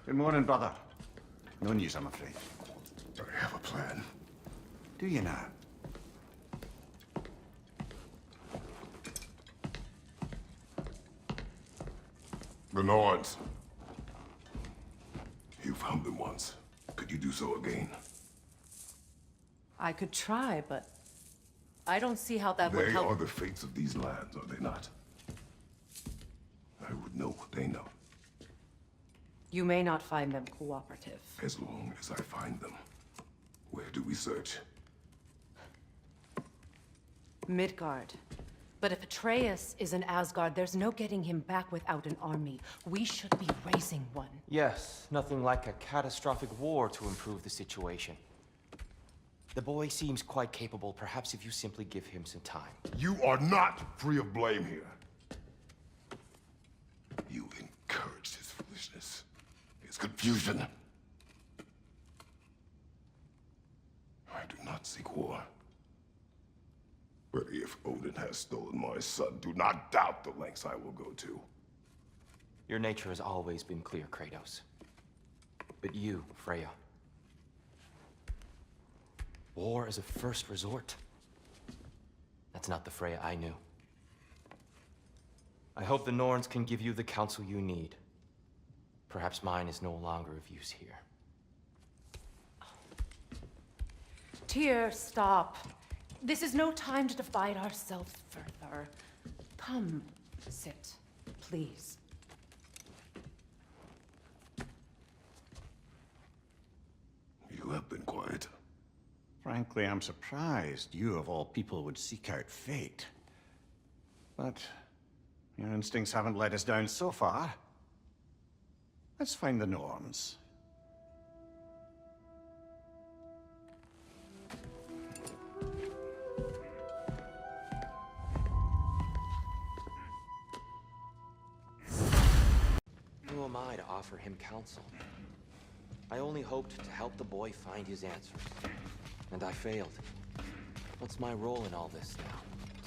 Good morning, brother. No news, I'm afraid. I have a plan. Do you now? The Norns. You found them once. Could you do so again? I could try, but I don't see how that would They help. are the fates of these lands, are they not? I would know what they know, You may not find them cooperative. as long as I find them. Where do we search? Midgard. But if Atreus is in Asgard, there's no getting him back without an army. We should be raising one. Yes, nothing like a catastrophic war to improve the situation. The boy seems quite capable. Perhaps if you simply give him some time. You are not free of blame here. You encouraged his foolishness, his confusion. I do not seek war. But if Odin has stolen my son, do not doubt the lengths I will go to. Your nature has always been clear, Kratos. But you, Freya. War is a first resort. That's not the Freya I knew. I hope the Norns can give you the counsel you need. Perhaps mine is no longer of use here. Tyr, stop. This is no time to divide ourselves further. Come, sit, please. You have been quiet. Frankly, I'm surprised you of all people would seek out fate. But your instincts haven't let us down so far. Let's find the Norns. Who am I to offer him counsel? I only hoped to help the boy find his answers. And I failed. What's my role in all this now?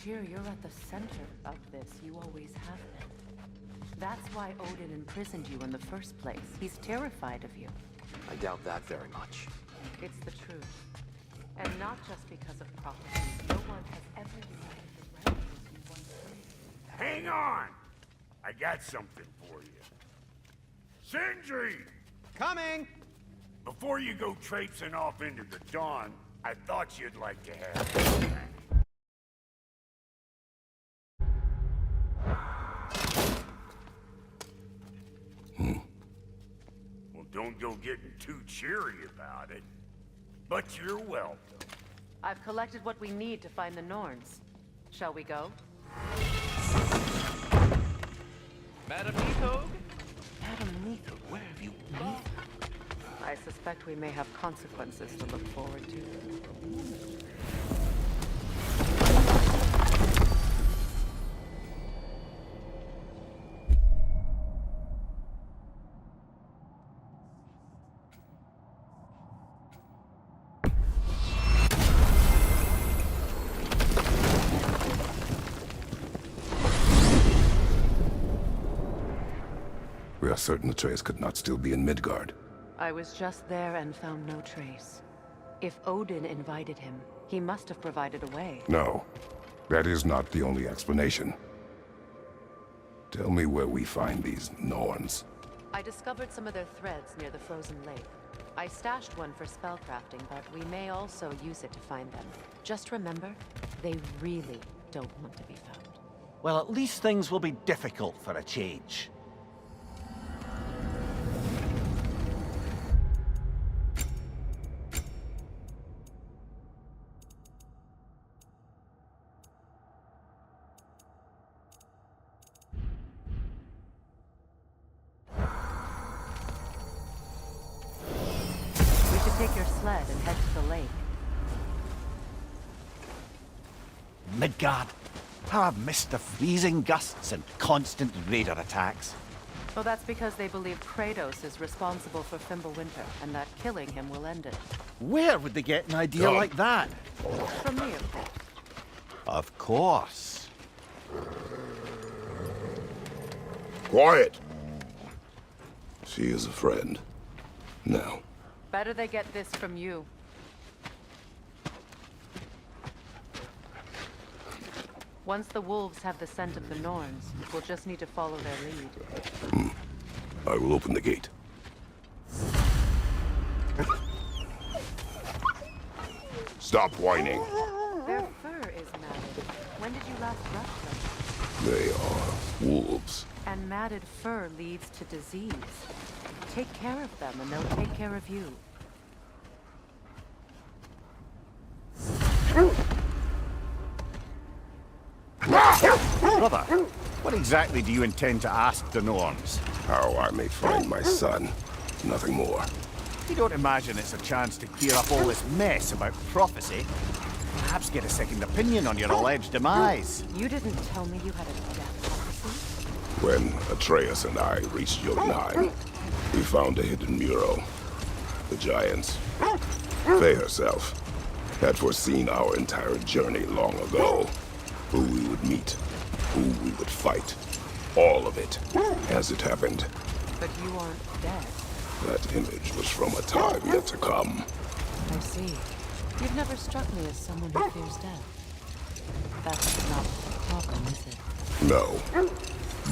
Tyr, you're at the center of this. You always have been. That's why Odin imprisoned you in the first place. He's terrified of you. I doubt that very much. It's the truth. And not just because of prophecy. No one has ever united the realms as you once did. Hang on! I got something for you. Sindri! Coming! Before you go traipsing off into the dawn, I thought you'd like to have... Well, don't go getting too cheery about it. But you're welcome. I've collected what we need to find the Norns. Shall we go? Madam Neathog? Madam Neathog, where have you been? I suspect we may have consequences to look forward to. We are certain Atreus could not still be in Midgard. I was just there and found no trace. If Odin invited him, he must have provided a way. No, that is not the only explanation. Tell me where we find these Norns. I discovered some of their threads near the frozen lake. I stashed one for spellcrafting, but we may also use it to find them. Just remember, they really don't want to be found. Well, at least things will be difficult for a change. We should take your sled and head to the lake. Midgard. How I've missed the freezing gusts and constant raider attacks. Well, that's because they believe Kratos is responsible for Fimbulwinter, and that killing him will end it. Where would they get an idea like that? From me, of course. Of course. Quiet! She is a friend. Now, Better they get this from you. Once the wolves have the scent of the Norns, we'll just need to follow their lead. I will open the gate. Stop whining. Their fur is matted. When did you last brush them? They are wolves. And matted fur leads to disease. Take care of them, and they'll take care of you. Brother, what exactly do you intend to ask the Norns? How I may find my son. Nothing more. You don't imagine it's a chance to clear up all this mess about prophecy? Perhaps get a second opinion on your alleged demise. You didn't tell me you had a death prophecy? When Atreus and I reached Jotunheim, we found a hidden mural. The giants, Faye herself, had foreseen our entire journey long ago. Who we would meet, who we would fight. All of it, as it happened. But you aren't dead. That image was from a time yet to come. I see. You've never struck me as someone who fears death. That's not the problem, is it? No.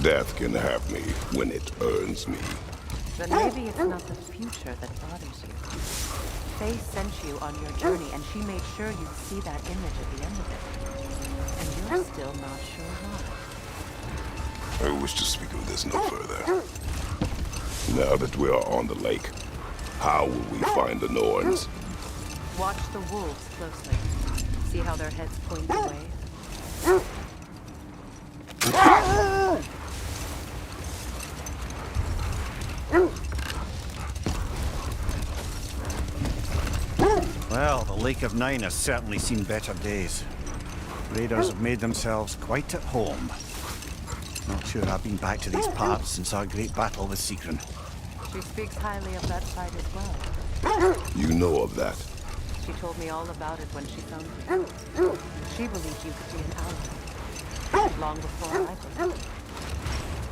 Death can have me when it earns me. Then maybe it's not the future that bothers you. Faye sent you on your journey, and she made sure you'd see that image at the end of it. And you're still not sure why. I wish to speak of this no further. Now that we are on the lake, how will we find the Norns? Watch the wolves closely. See how their heads point away? Well, the Lake of Nine has certainly seen better days. Raiders have made themselves quite at home. Not sure I've been back to these parts since our great battle with Sigrun. She speaks highly of that fight as well. You know of that. She told me all about it when she found you. She believed you could be an ally. Long before I did.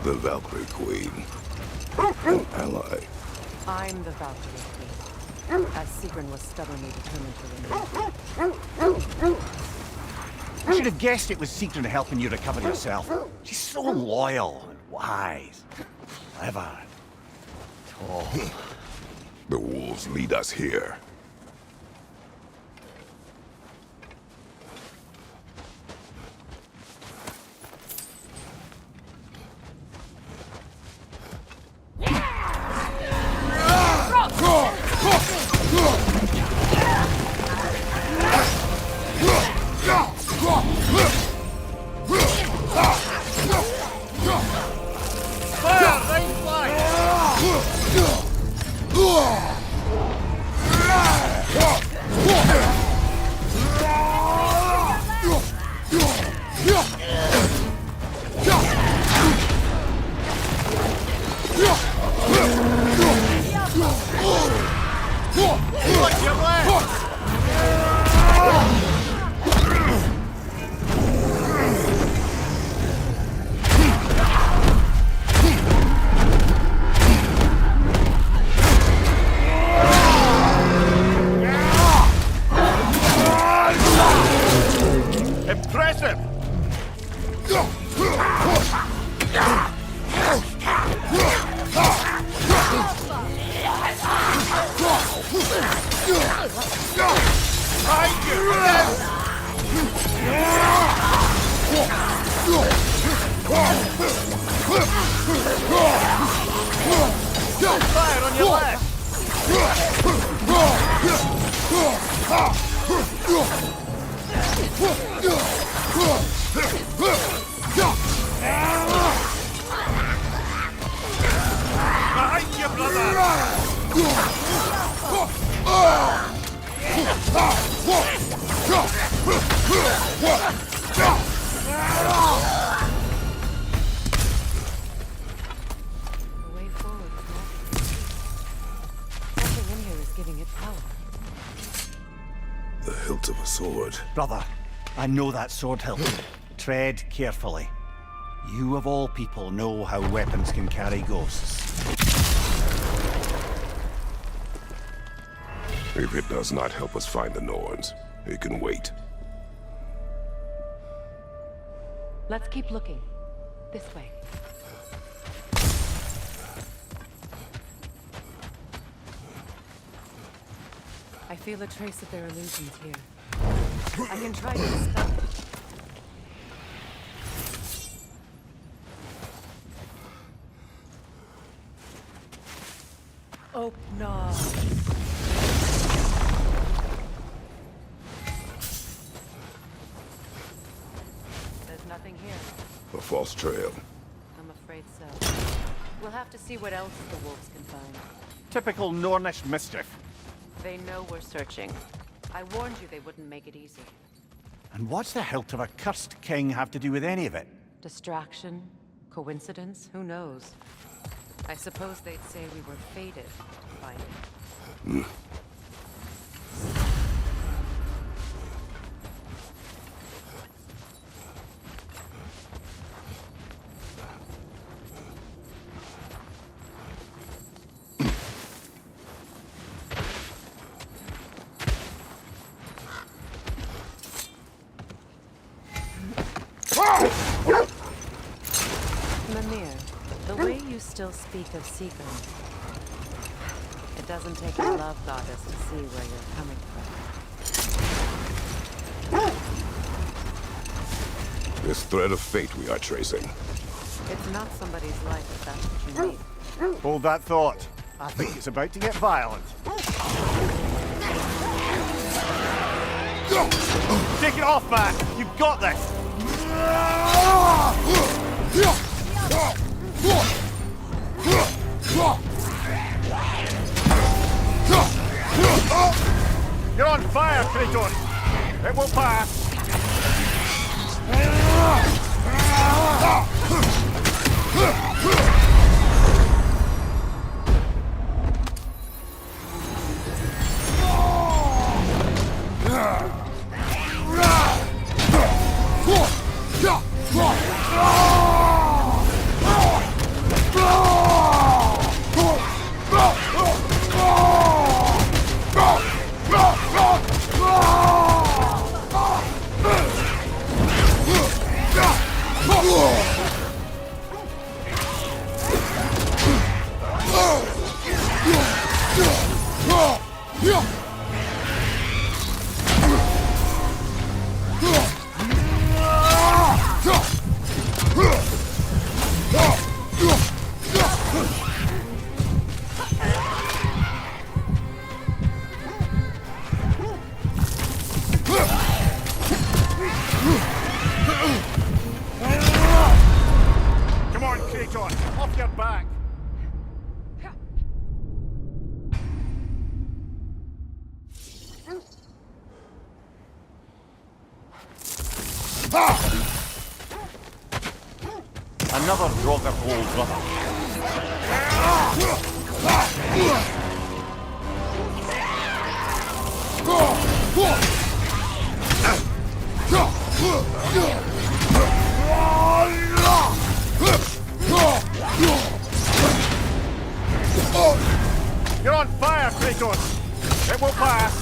The Valkyrie Queen. An ally. I'm the Valkyrie Queen, as Sigrun was stubbornly determined to remain. I should have guessed it was Sigrun helping you recover yourself. She's so loyal and wise, clever. Oh, The wolves lead us here. impressive! Fire on your left! Behind you, brother! The way forward is not. Something in here is giving it power. The hilt of a sword. Brother, I know that sword hilt. Tread carefully. You of all people know how weapons can carry ghosts. If it does not help us find the Norns, it can wait. Let's keep looking. This way. I feel a trace of their illusions here. I can try to dispel it. Oh, no. There's nothing here. A false trail. I'm afraid so. We'll have to see what else the wolves can find. Typical Nornish mischief. They know we're searching. I warned you they wouldn't make it easy. And what's the hilt of a cursed king have to do with any of it? Distraction? Coincidence? Who knows? I suppose they'd say we were fated by it. Mimir, the way you still speak of Seagrim, it doesn't take a love goddess to see where you're coming from. This thread of fate we are tracing. It's not somebody's life if that's what you mean. Hold that thought. I think it's about to get violent. Take it off, man! You've got this! You're on fire, Kratos! It will pass! Come on, Kratos! Off your back! Another Roger hole, brother. You're on fire, Kratos! It will pass!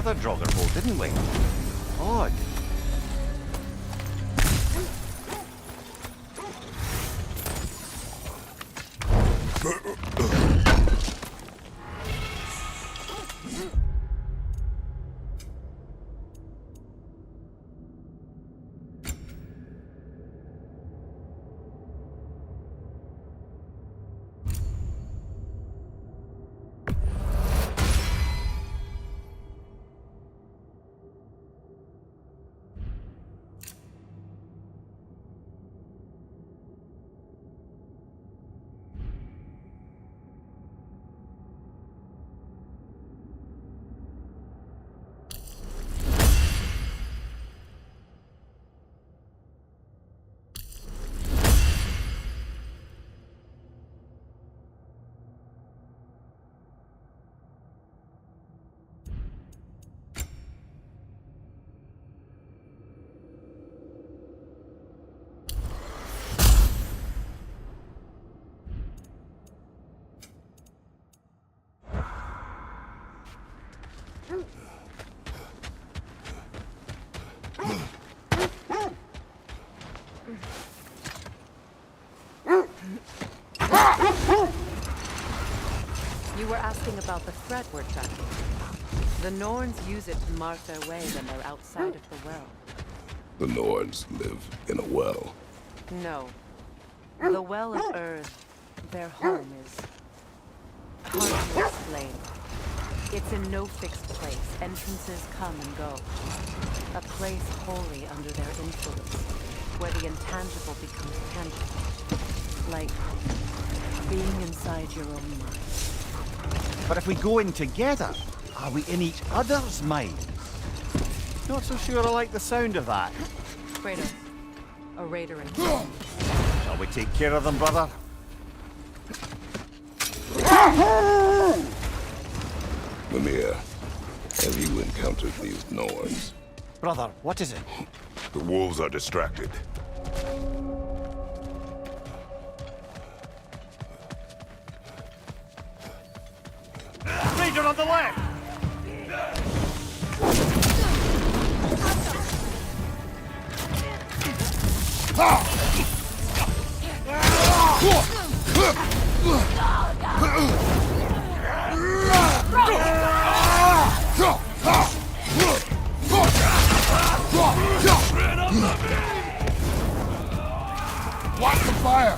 other Draugr bolt, didn't we? Odd. You were asking about the thread we're tracking. The Norns use it to mark their way when they're outside of the well. The Norns live in a well. No. The Well of Earth, their home, is hard to explain. It's in no fixed place. Entrances come and go. A place wholly under their influence, where the intangible becomes tangible. Like being inside your own mind. But if we go in together, are we in each other's mind? Not so sure I like the sound of that. Kratos, a raider in Shall we take care of them, brother? Mimir, have you encountered these Norns? Brother, what is it? The wolves are distracted. Raider on the left! Watch the fire!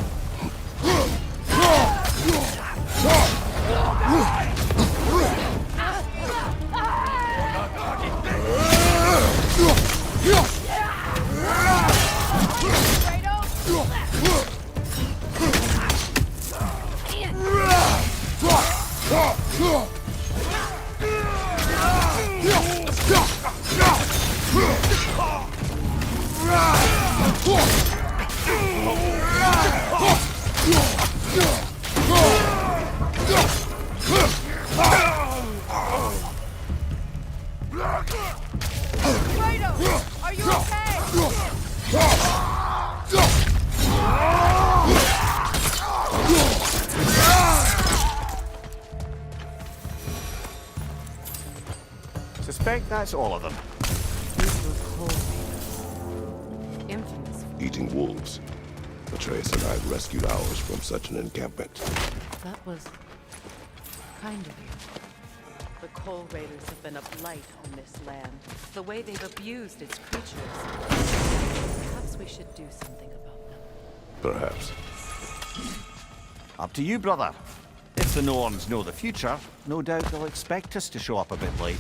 Are you okay? Suspect that's all of them. These were cold raiders. Infamous. Eating wolves. Atreus and I rescued ours from such an encampment. That was kind of you. The Coal Raiders have been a blight on this land. The way they've abused its creatures. Perhaps we should do something about them. Perhaps. Up to you, brother. If the Norns know the future, no doubt they'll expect us to show up a bit late.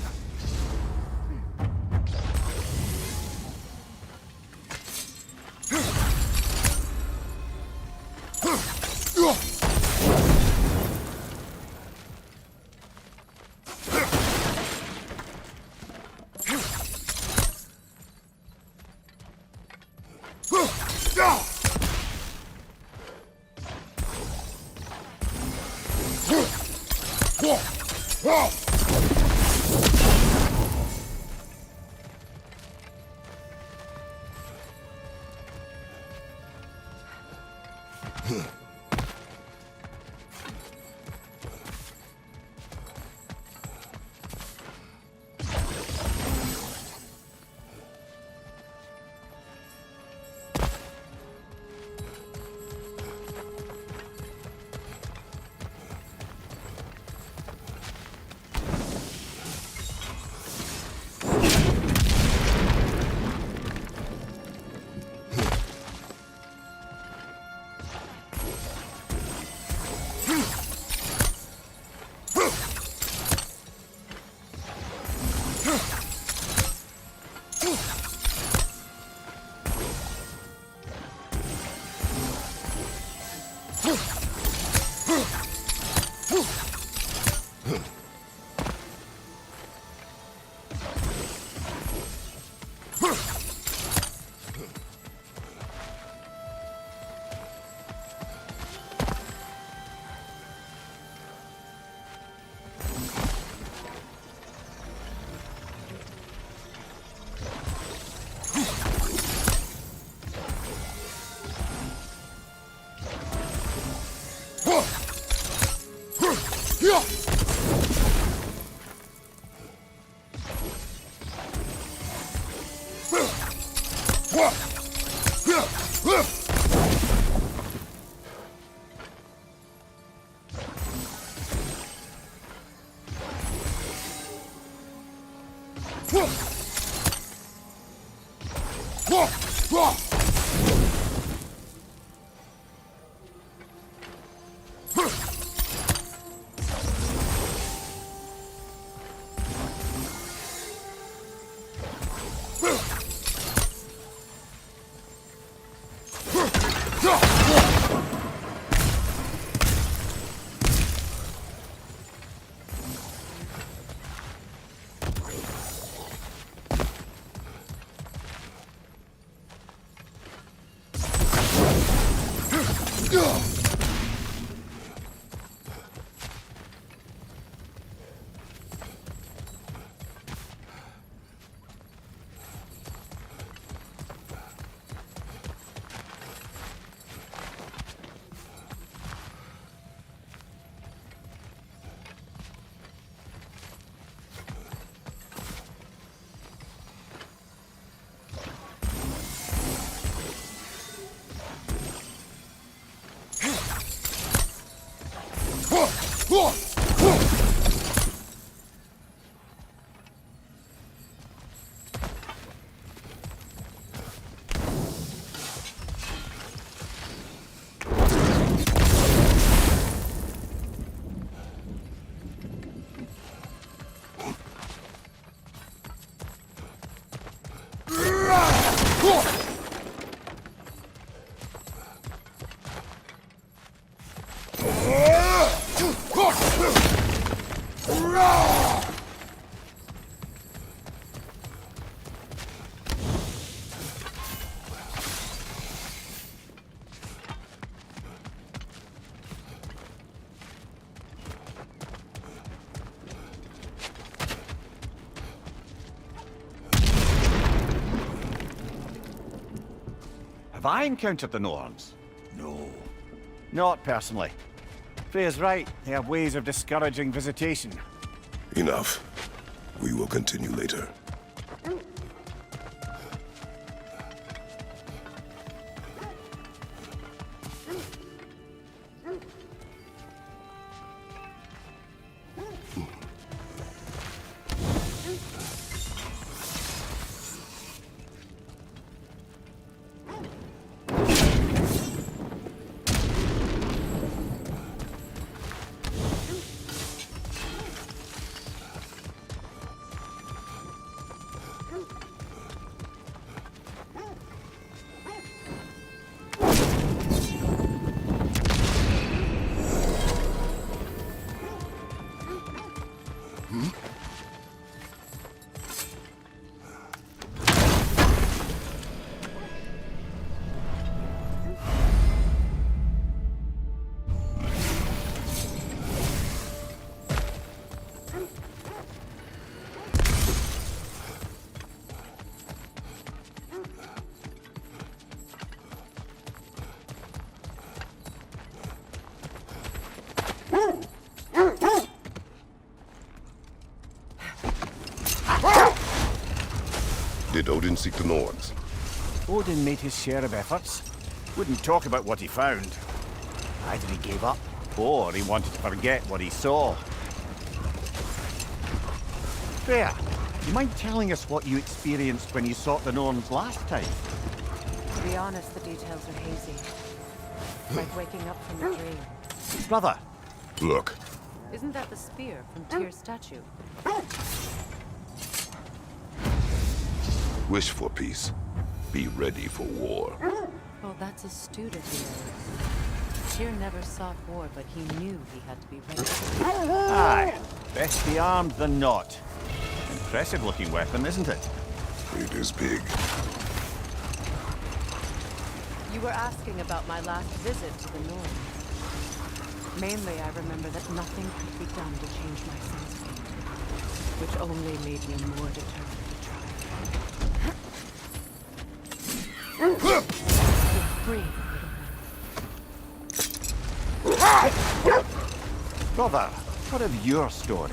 Have I encountered the Norns? No. Not personally. Freya's right. They have ways of discouraging visitation. Enough. We will continue later. Did Odin seek the Norns? Odin made his share of efforts. Wouldn't talk about what he found. Either he gave up, or he wanted to forget what he saw. Freya, you mind telling us what you experienced when you sought the Norns last time? To be honest, the details are hazy. Like waking up from a dream. Brother! Look, Isn't that the spear from Tyr's statue? wish for peace. Be ready for war. Well, that's astute of you. Tyr never sought war, but he knew he had to be ready. Aye, best be armed than not. Impressive looking weapon, isn't it? It is big. You were asking about my last visit to the north. Mainly, I remember that nothing could be done to change my son's fate, which only made me more determined to try. You're brave, little one. Brother, what of your story?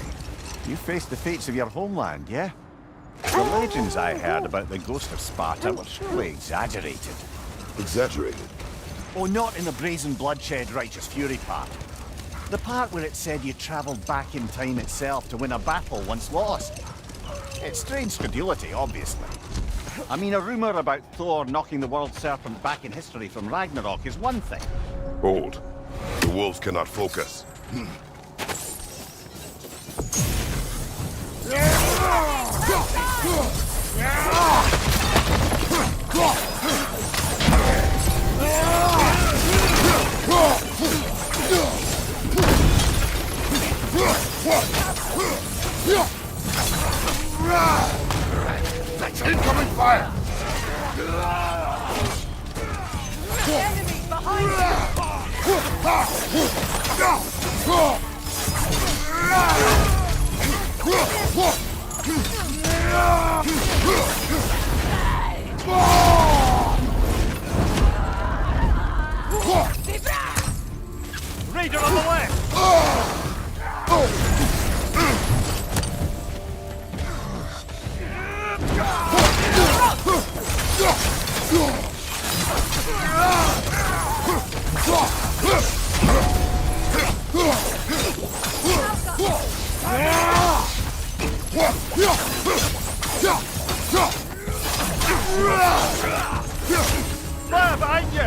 You faced the fates of your homeland, yeah? The legends I heard about the ghost of Sparta were surely exaggerated. Exaggerated. Oh, not in the brazen bloodshed righteous fury part. The part where it said you travelled back in time itself to win a battle once lost. It's strange credulity, obviously. I mean, a rumour about Thor knocking the world serpent back in history from Ragnarok is one thing. Hold. The wolves cannot focus. Incoming fire! Enemy behind Raider on the left! Fire behind you!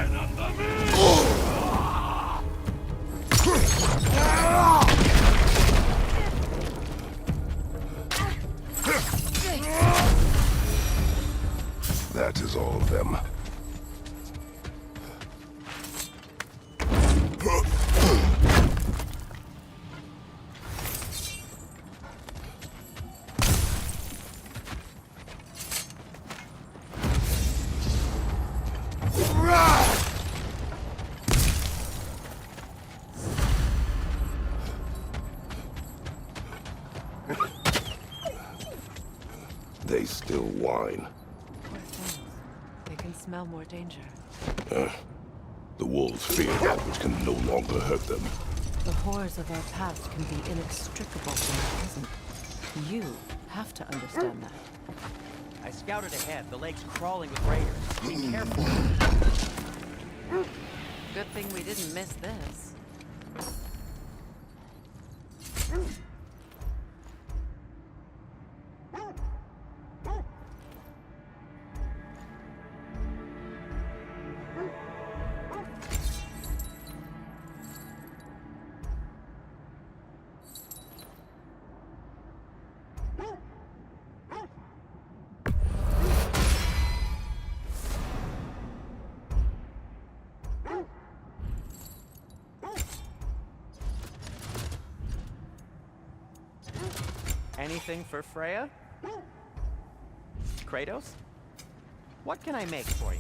That is all of them. They still whine. Poor things. They can smell more danger. The wolves fear that which can no longer hurt them. The horrors of our past can be inextricable from the present. You have to understand that. I scouted ahead. The lake's crawling with raiders. Be careful. Good thing we didn't miss this. Anything for Freya? Kratos? What can I make for you?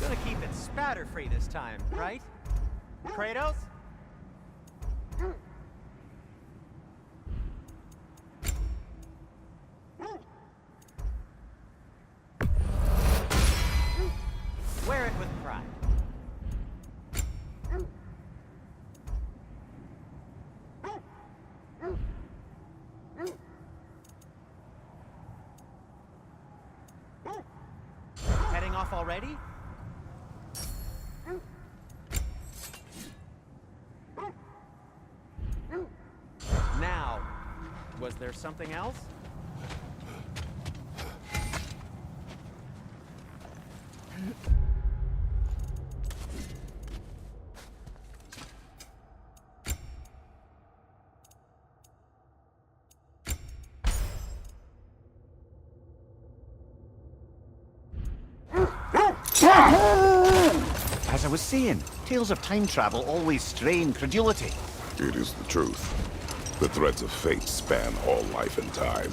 Gonna keep it spatter-free this time, right? Kratos? Wear it with pride. Heading off already? there something else? As I was saying, tales of time travel always strain credulity. It is the truth. The threads of fate span all life and time.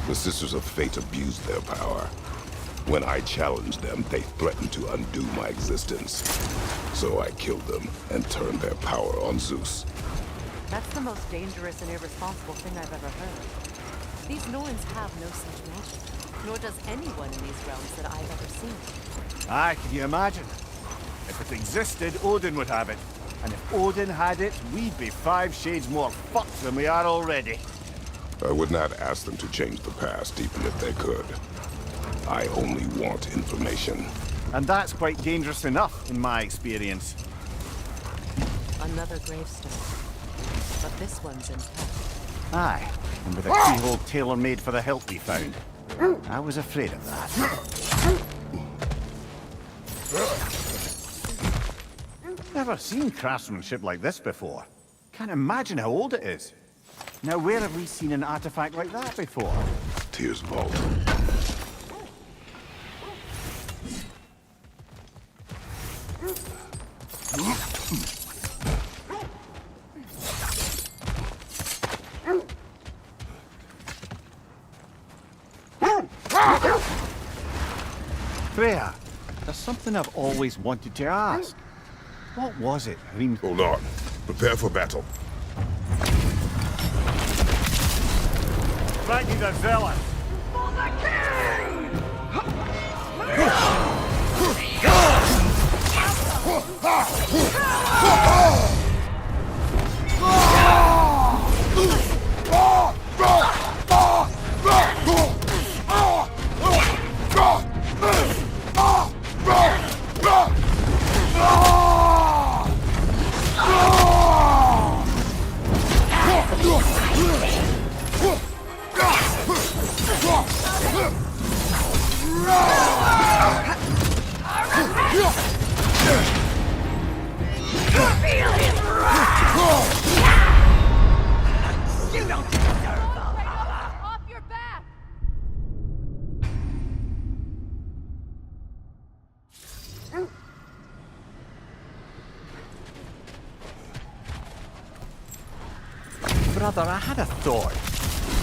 The Sisters of Fate abused their power. When I challenged them, they threatened to undo my existence. So I killed them and turned their power on Zeus. That's the most dangerous and irresponsible thing I've ever heard. These Norns have no such magic, nor does anyone in these realms that I've ever seen. Aye, can you imagine? If it existed, Odin would have it. And if Odin had it, we'd be 5 shades more fucked than we are already. I would not ask them to change the past, even if they could. I only want information. And that's quite dangerous enough, in my experience. Another gravestone. But this one's intact. Aye, and with a keyhole tailor-made for the hilt we found. I was afraid of that. Never seen craftsmanship like this before. Can't imagine how old it is. Now, where have we seen an artifact like that before? Tears vault. Freya, there's something I've always wanted to ask. What was it? Hold on. Prepare for battle. Fighting the zealot! Brother, I had a thought.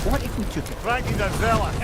What if we took it? Fighting the zealot!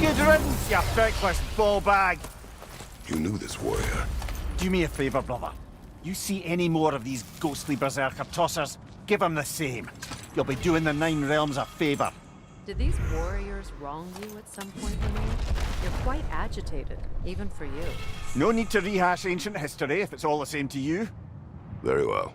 Good riddance, you feckless ball bag. You knew this warrior. Do me a favour, brother. You see any more of these ghostly berserker tossers, give them the same. You'll be doing the Nine Realms a favour. Did these warriors wrong you at some point, Henry? You're quite agitated, even for you. No need to rehash ancient history if it's all the same to you. Very well.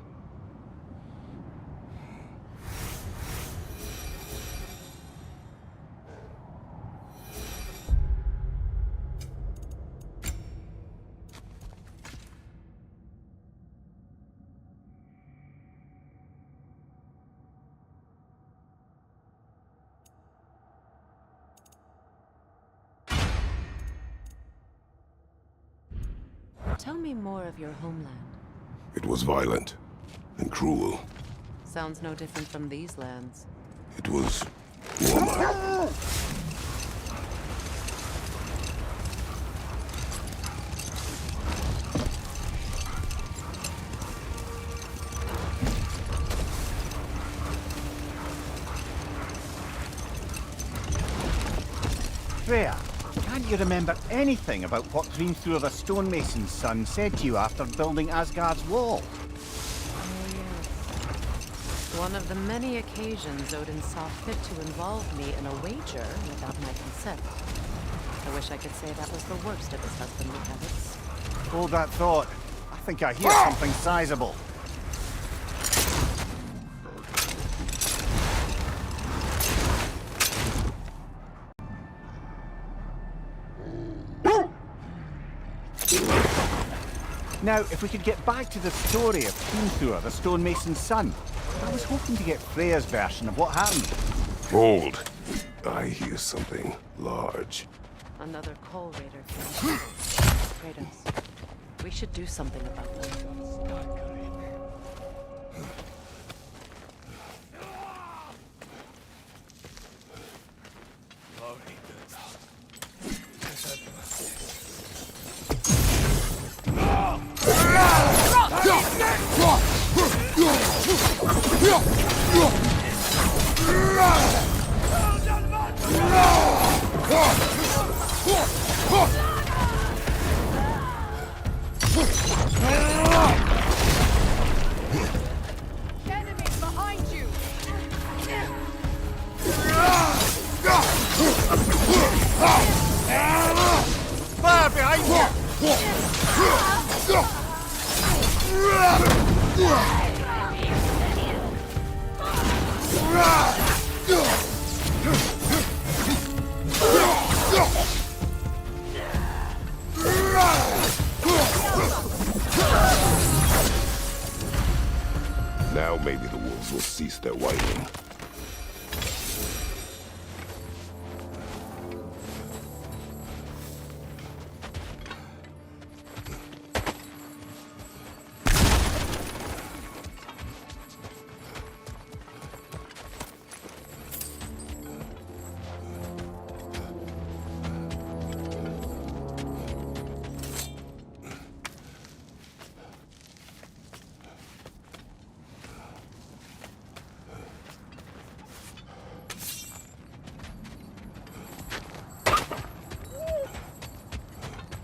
Tell me more of your homeland. It was violent and cruel. Sounds no different from these lands. It was warmer. Freya, can't you remember anything about what Hrimthur the stonemason's son said to you after building Asgard's wall? Oh, yes. One of the many occasions Odin saw fit to involve me in a wager without my consent. I wish I could say that was the worst of his husbandly habits. Hold that thought. I think I hear something sizable. Now, if we could get back to the story of Hrimthur, the stonemason's son. I was hoping to get Freya's version of what happened. Hold. I hear something large. Another coal raider came. Kratos. We should do something about them. Enemies behind you! Fire behind you! Now maybe the wolves will cease their whining.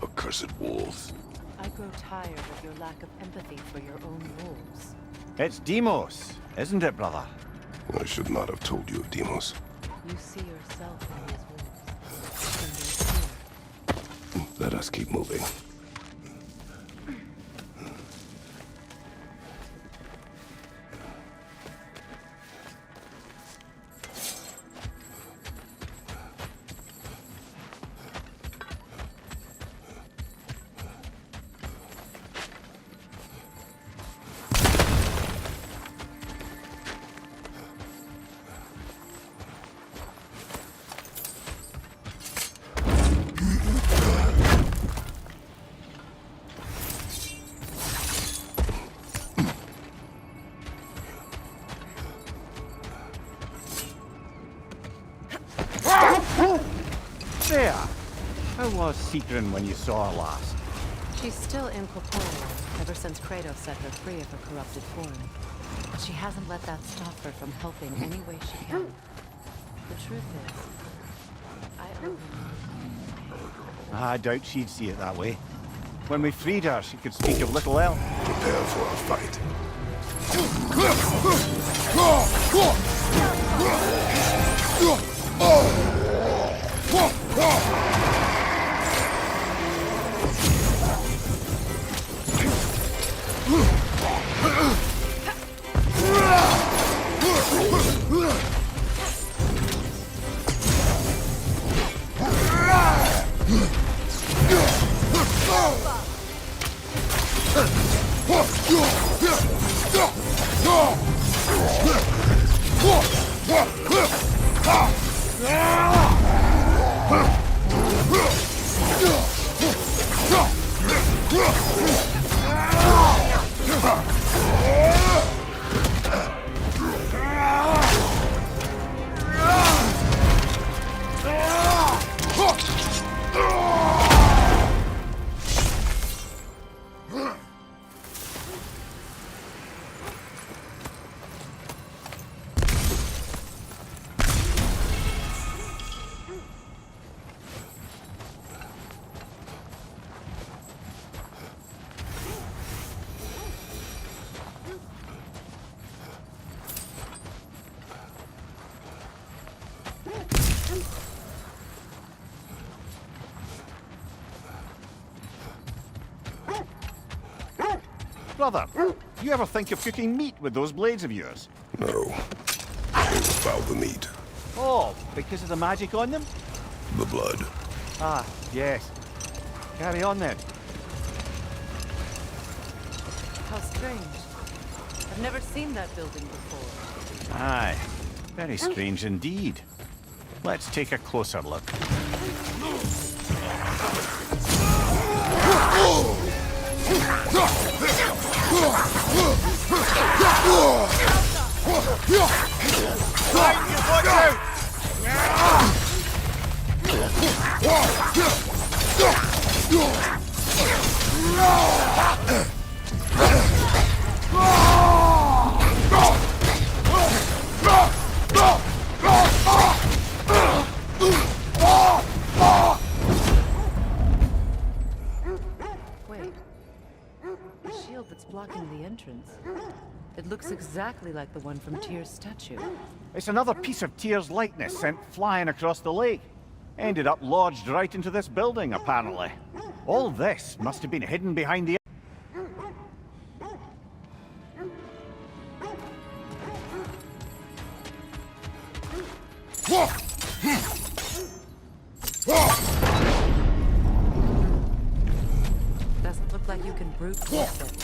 Accursed wolves. I grow tired of your lack of empathy for your own wolves. It's Deimos, isn't it, brother? I should not have told you of Deimos. You see yourself in these wolves. And their fear. must keep moving. There! How was Seekrin when you saw her last? She's still incorporeal, ever since Kratos set her free of her corrupted form. But she hasn't let that stop her from helping any way she can. The truth is, I owe her. I doubt she'd see it that way. When we freed her, she could speak of little else. Prepare for a fight. Brother, do you ever think of cooking meat with those blades of yours? No. They will foul the meat. Oh, because of the magic on them? The blood. Ah, yes. Carry on then. How strange. I've never seen that building before. Aye, very strange indeed. Let's take a closer look. Wait. The shield that's blocking the entrance. It looks exactly like the one from Tyr's statue. It's another piece of Tyr's likeness sent flying across the lake. Ended up lodged right into this building, apparently. All this must have been hidden behind the... Doesn't look like you can brute force it.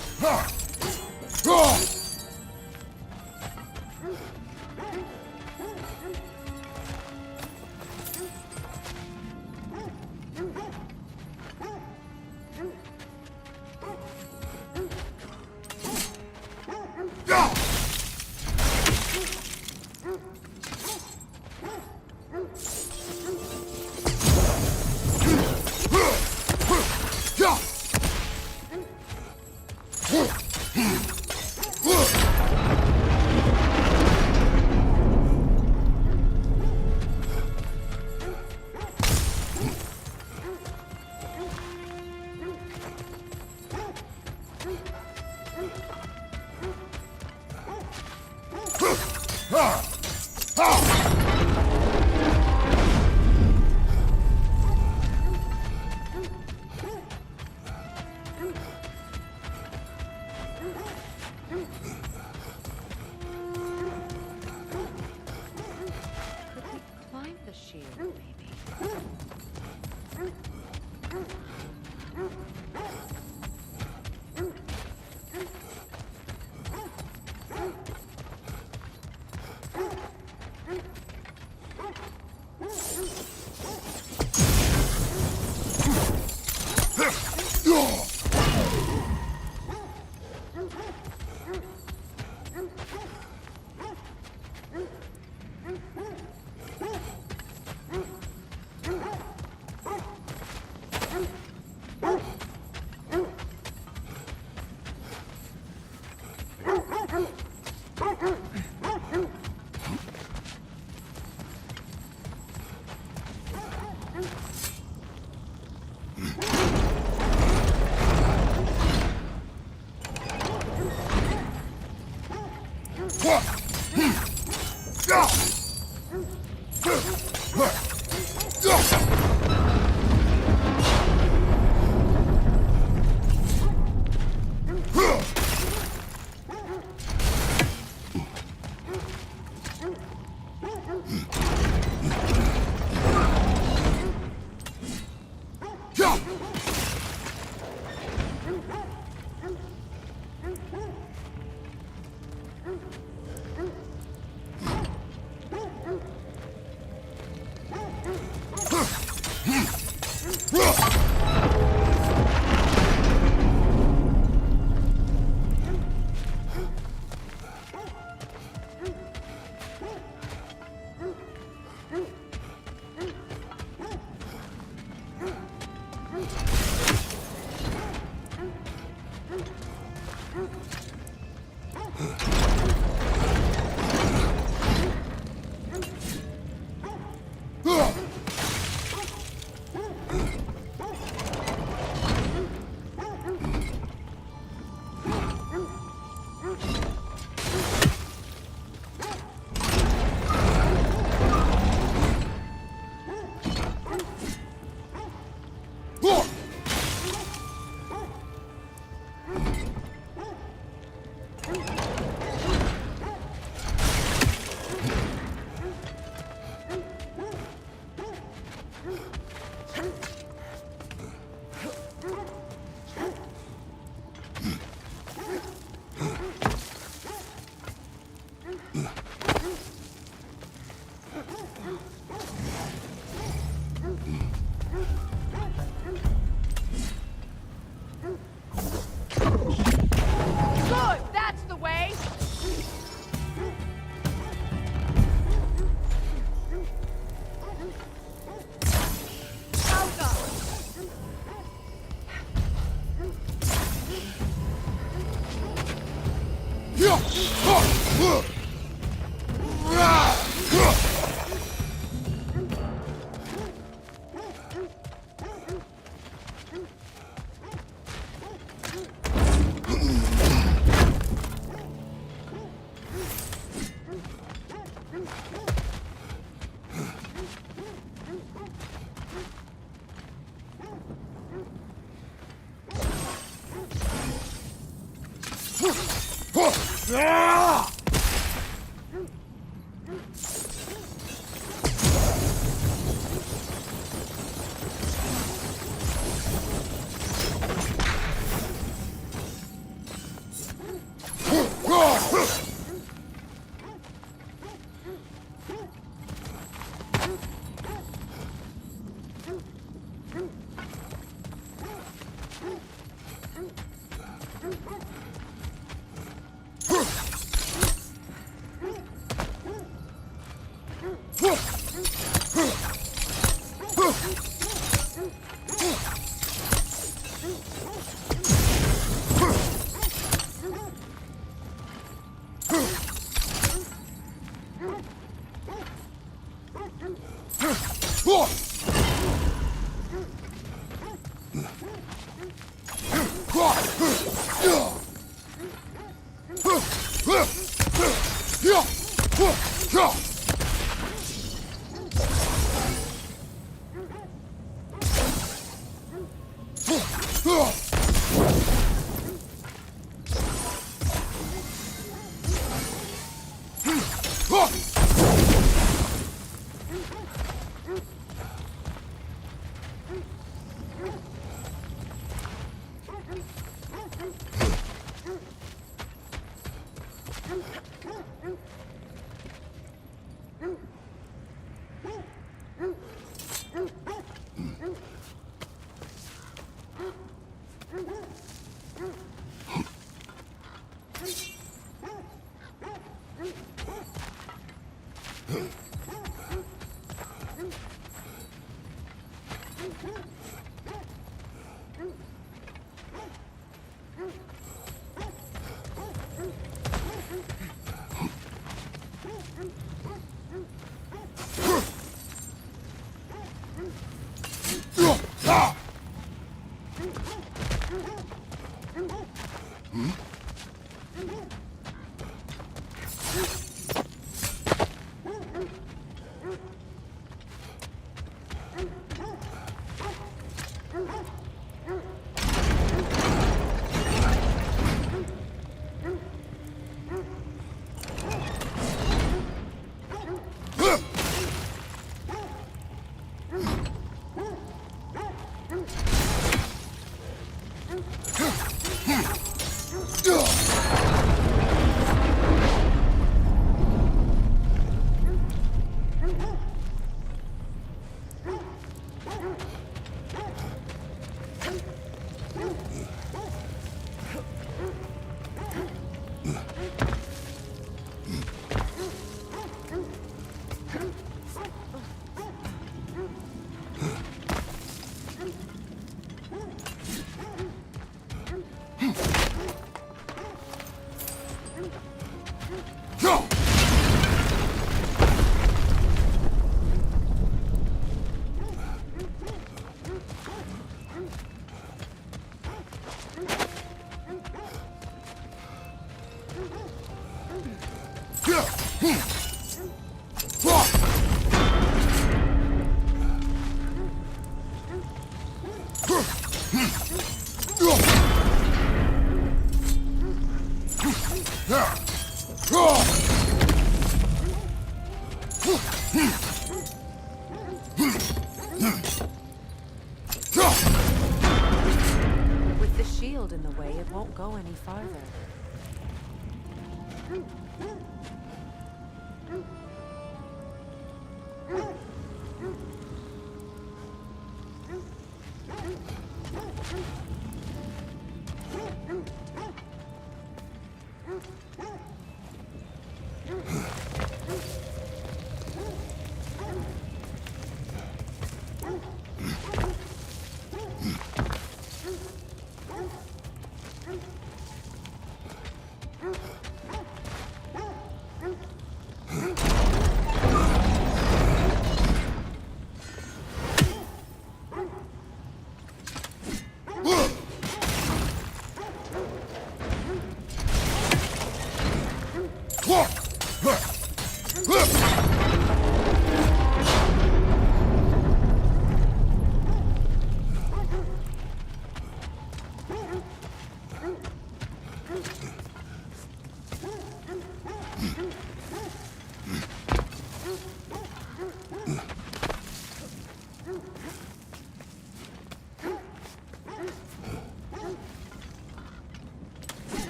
With the shield in the way, it won't go any farther.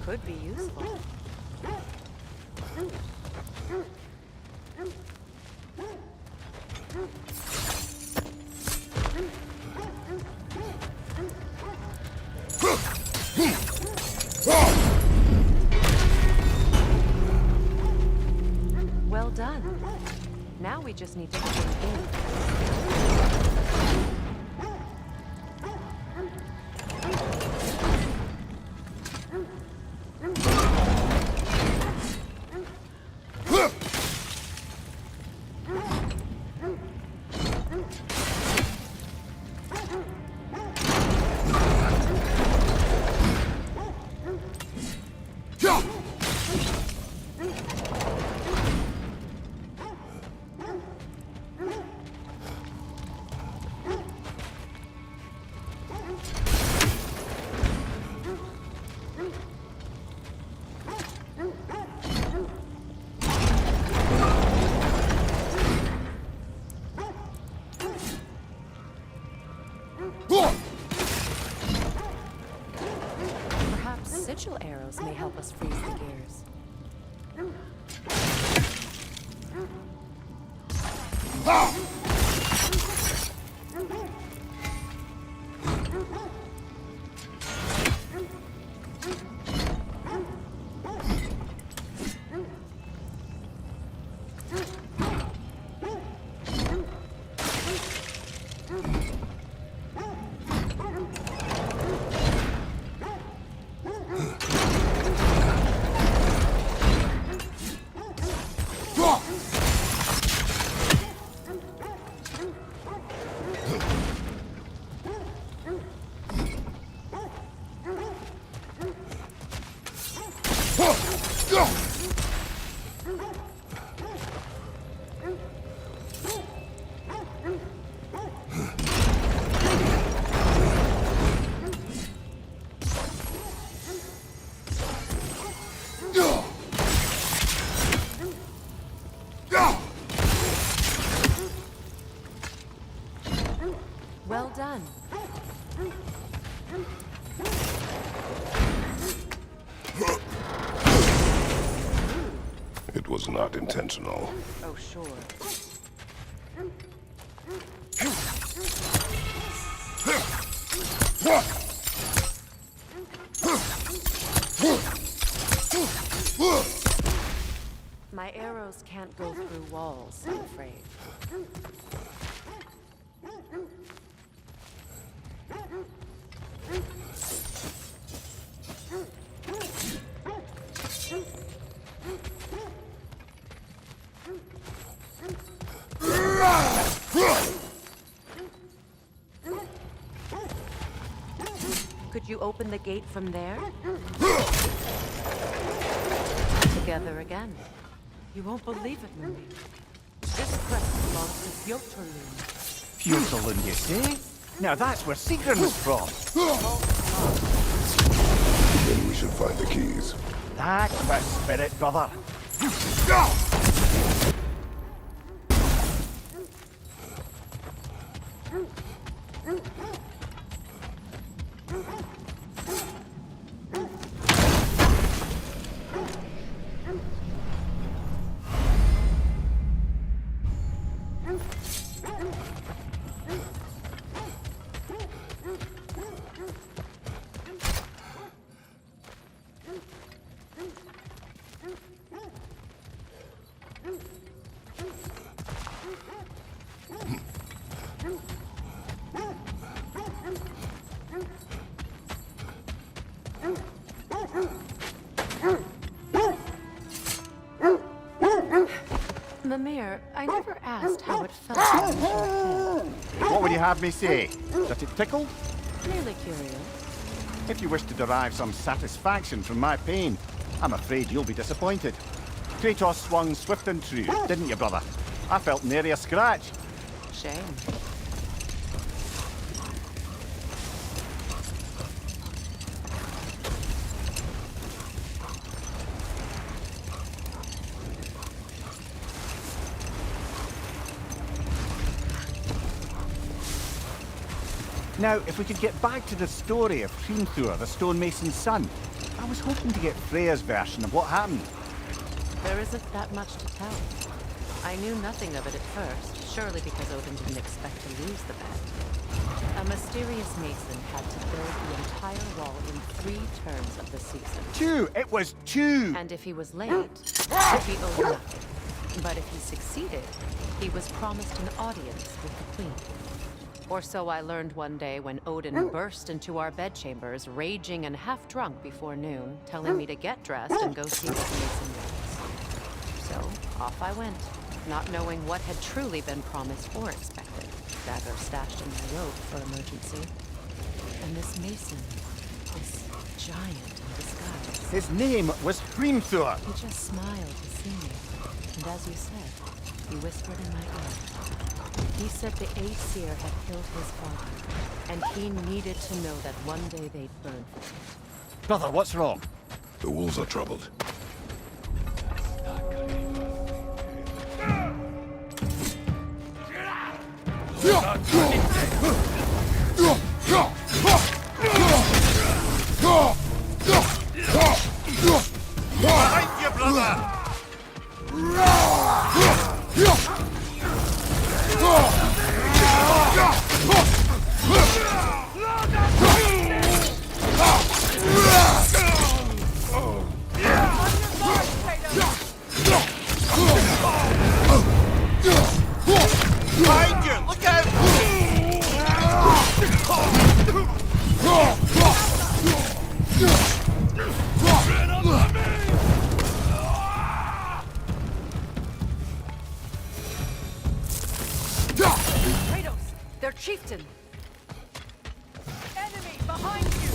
Could be useful. Well done. Now we just need to put it in. Sigil arrows may help us freeze the gears. done. It was not intentional. Oh, sure. My arrows can't go through walls, I'm afraid. Could you open the gate from there? Together again. You won't believe it, Nguy. This crest belongs to Fjotorlund. Fjotorlund, you say? Now that's where Sigrun's from. Then we should find the keys. That's the spirit, brother. Mimir, I never asked how it felt to lose your head. What would you have me say? That it tickled? Merely curious. If you wish to derive some satisfaction from my pain, I'm afraid you'll be disappointed. Kratos swung swift and true, didn't you, brother? I felt nary a scratch. Shame. Now, if we could get back to the story of Hrimthur, the stonemason's son, I was hoping to get Freya's version of what happened. There isn't that much to tell. I knew nothing of it at first, surely because Odin didn't expect to lose the bet. A mysterious mason had to build the entire wall in 3 turns of the season. 2! It was 2! And if he was late, he owed nothing. But if he succeeded, he was promised an audience with the queen. Or so I learned one day when Odin burst into our bedchambers, raging and half-drunk before noon, telling me to get dressed and go see what the mason was. So, off I went, not knowing what had truly been promised or expected. Dagger stashed in my robe for emergency. And this mason, this giant in disguise. His name was Hrimthur! He just smiled to see me. And as you said, he whispered in my ear. He said the Aesir had killed his father, and he needed to know that one day they'd burn for it. Brother, what's wrong? The wolves are troubled. Behind you, brother! Behind you! Look out! Kratos, their chieftain. Enemy behind you.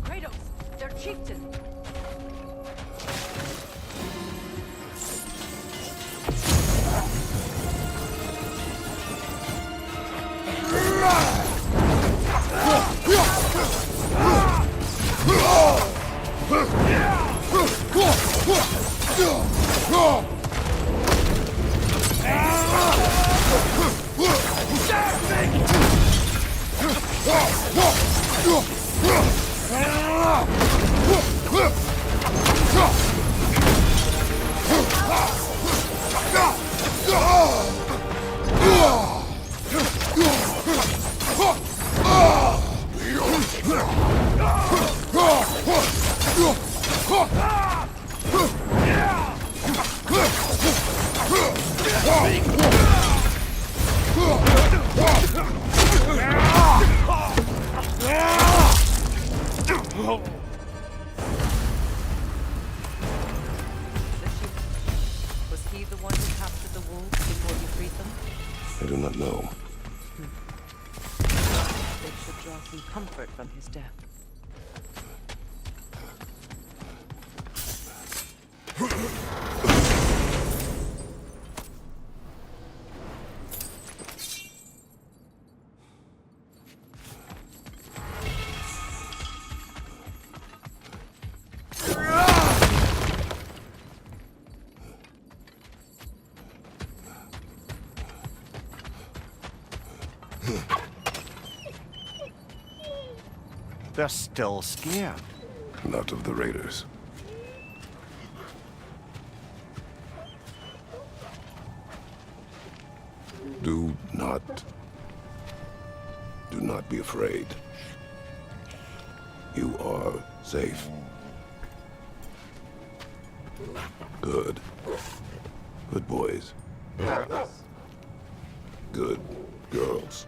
Kratos, their chieftain. Was he the one who captured the wolves before you freed them? I do not know. They should draw some comfort from his death. They're still scared. Not of the raiders. Do not be afraid. You are safe. Good. Good boys. Good girls.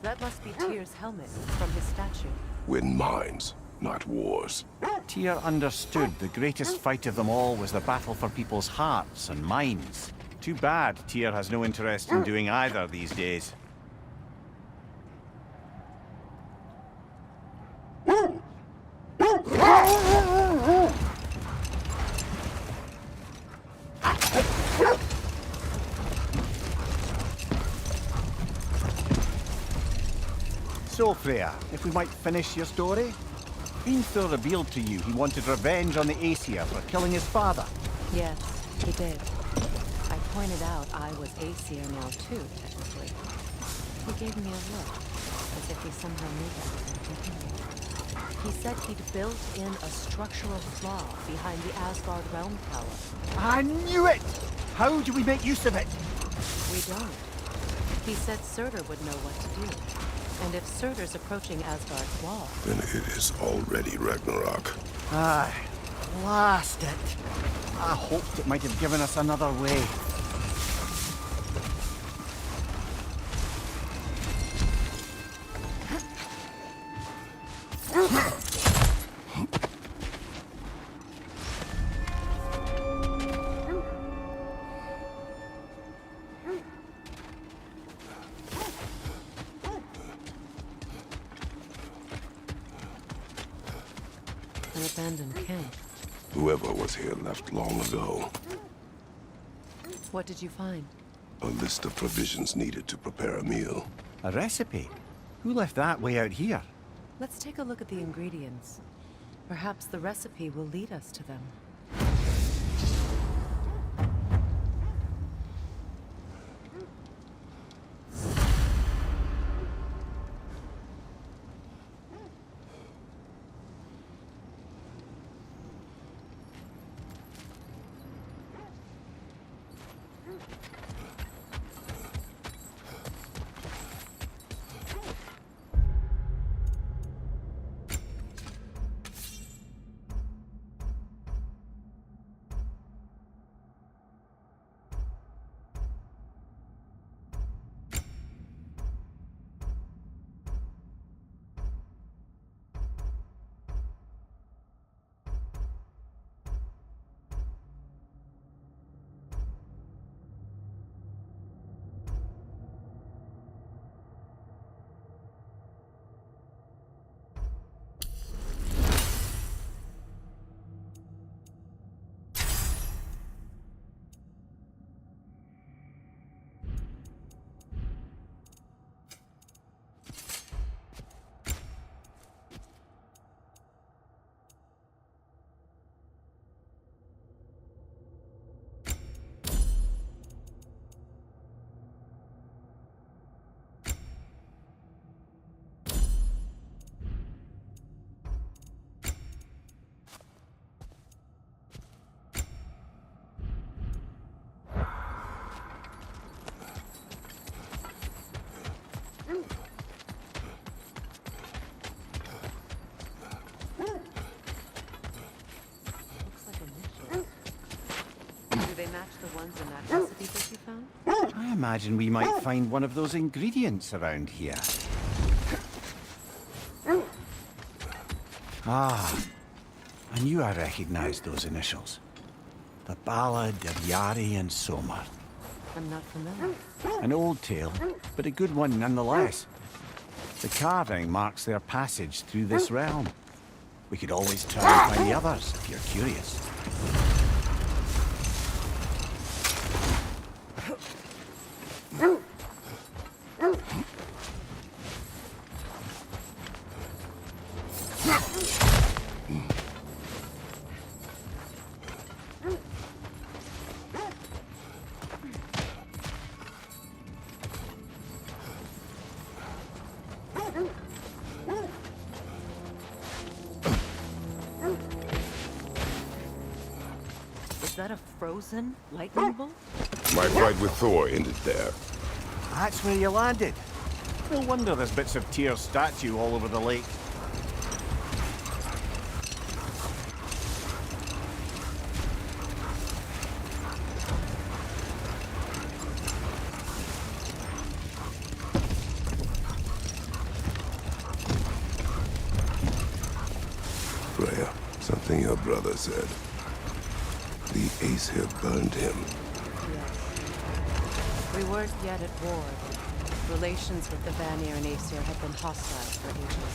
That must be Tyr's helmet from his statue. Win minds, not wars. Tyr understood the greatest fight of them all was the battle for people's hearts and minds. Too bad Tyr has no interest in doing either these days. So, Freya, if we might finish your story? Hrimthur revealed to you he wanted revenge on the Aesir for killing his father. Yes, he did. I pointed out I was Aesir now too, technically. He gave me a look, as if he somehow knew that and continued. He said he'd built in a structural flaw behind the Asgard Realm Tower. I knew it! How do we make use of it? We don't. He said Surtur would know what to do. And if Surtur's approaching Asgard's wall... Then it is already Ragnarok. Aye, blast it. I hoped it might have given us another way. An abandoned camp. Whoever was here left long ago. What did you find? A list of provisions needed to prepare a meal. A recipe? Who left that way out here? Let's take a look at the ingredients. Perhaps the recipe will lead us to them. Do they match the ones in that recipe that you found? I imagine we might find one of those ingredients around here. Ah, I knew I recognized those initials. The Ballad of Yari and Somar. I'm not familiar. An old tale, but a good one nonetheless. The carving marks their passage through this realm. We could always try and find the others, if you're curious. Is that a frozen lightning bolt? My fight with Thor ended there. That's where you landed. No wonder there's bits of Tyr's statue all over the lake. Freya, something your brother said. The Aesir burned him. Yes. We weren't yet at war. Relations with the Vanir and Aesir had been hostile for ages.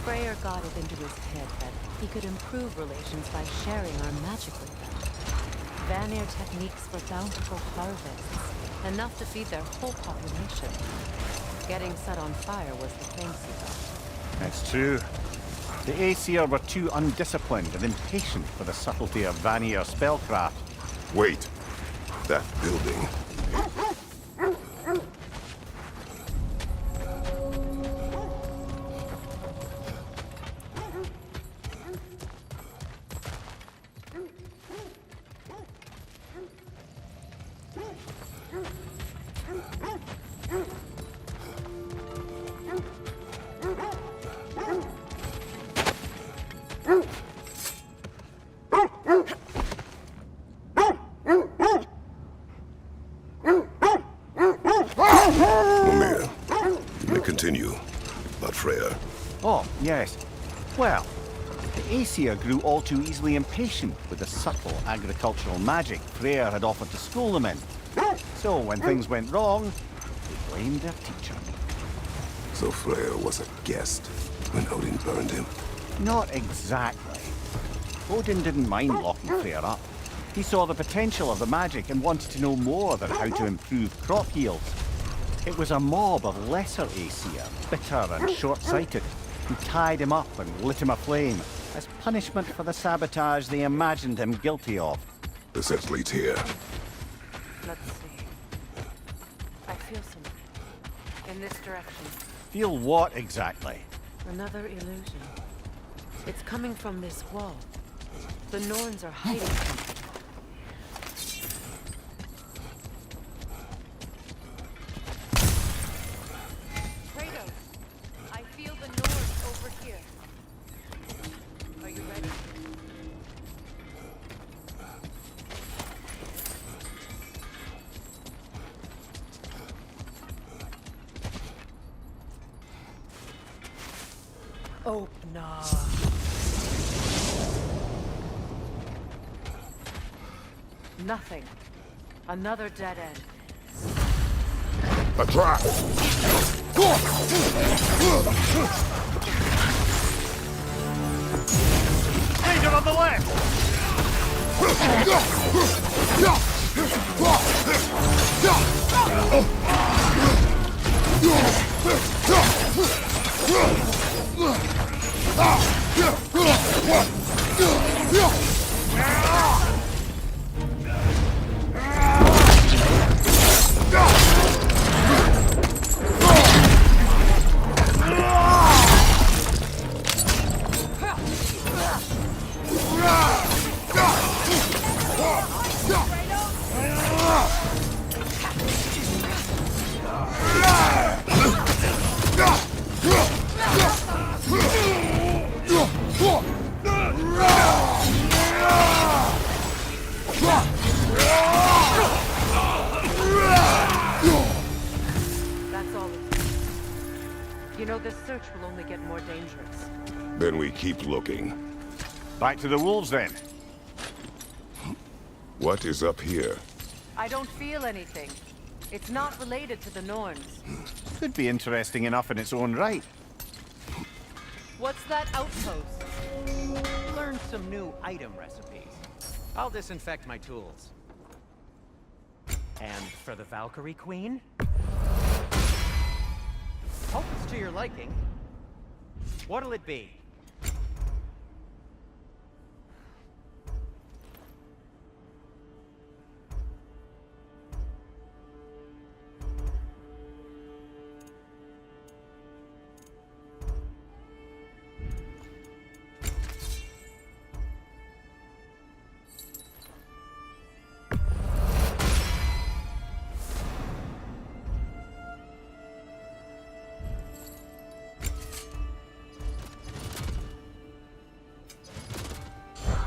Freyr got it into his head that he could improve relations by sharing our magic with them. Vanir techniques for bountiful harvests, enough to feed their whole population. Getting set on fire was the thanks he got. That's true. The Aesir were too undisciplined and impatient for the subtlety of Vanir spellcraft. Wait. That building. Continue. But Freya, Oh, yes. Well, the Aesir grew all too easily impatient with the subtle agricultural magic Freya had offered to school them in. So when things went wrong, they blamed their teacher. so Freya was a guest when Odin burned him. Not exactly. Odin didn't mind locking Freya up. He saw the potential of the magic and wanted to know more than how to improve crop yields. It was a mob of lesser Aesir, bitter and short-sighted, who tied him up and lit him aflame as punishment for the sabotage they imagined him guilty of. The set leads here. Let's see. I feel something. In this direction. Feel what exactly? Another illusion. It's coming from this wall. The Norns are hiding something. Kratos, I feel the Norns over here. Are you ready? Open up. Nothing. Another dead end. A trap! Danger on the left! That's all it takes. You know, this search will only get more dangerous. Then we keep looking. Back to the wolves then. What is up here? I don't feel anything. It's not related to the Norns. Could be interesting enough in its own right. What's that outpost? Learned some new item recipes. I'll disinfect my tools. And for the Valkyrie Queen? Hope it's to your liking. What'll it be?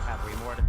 Have we more to...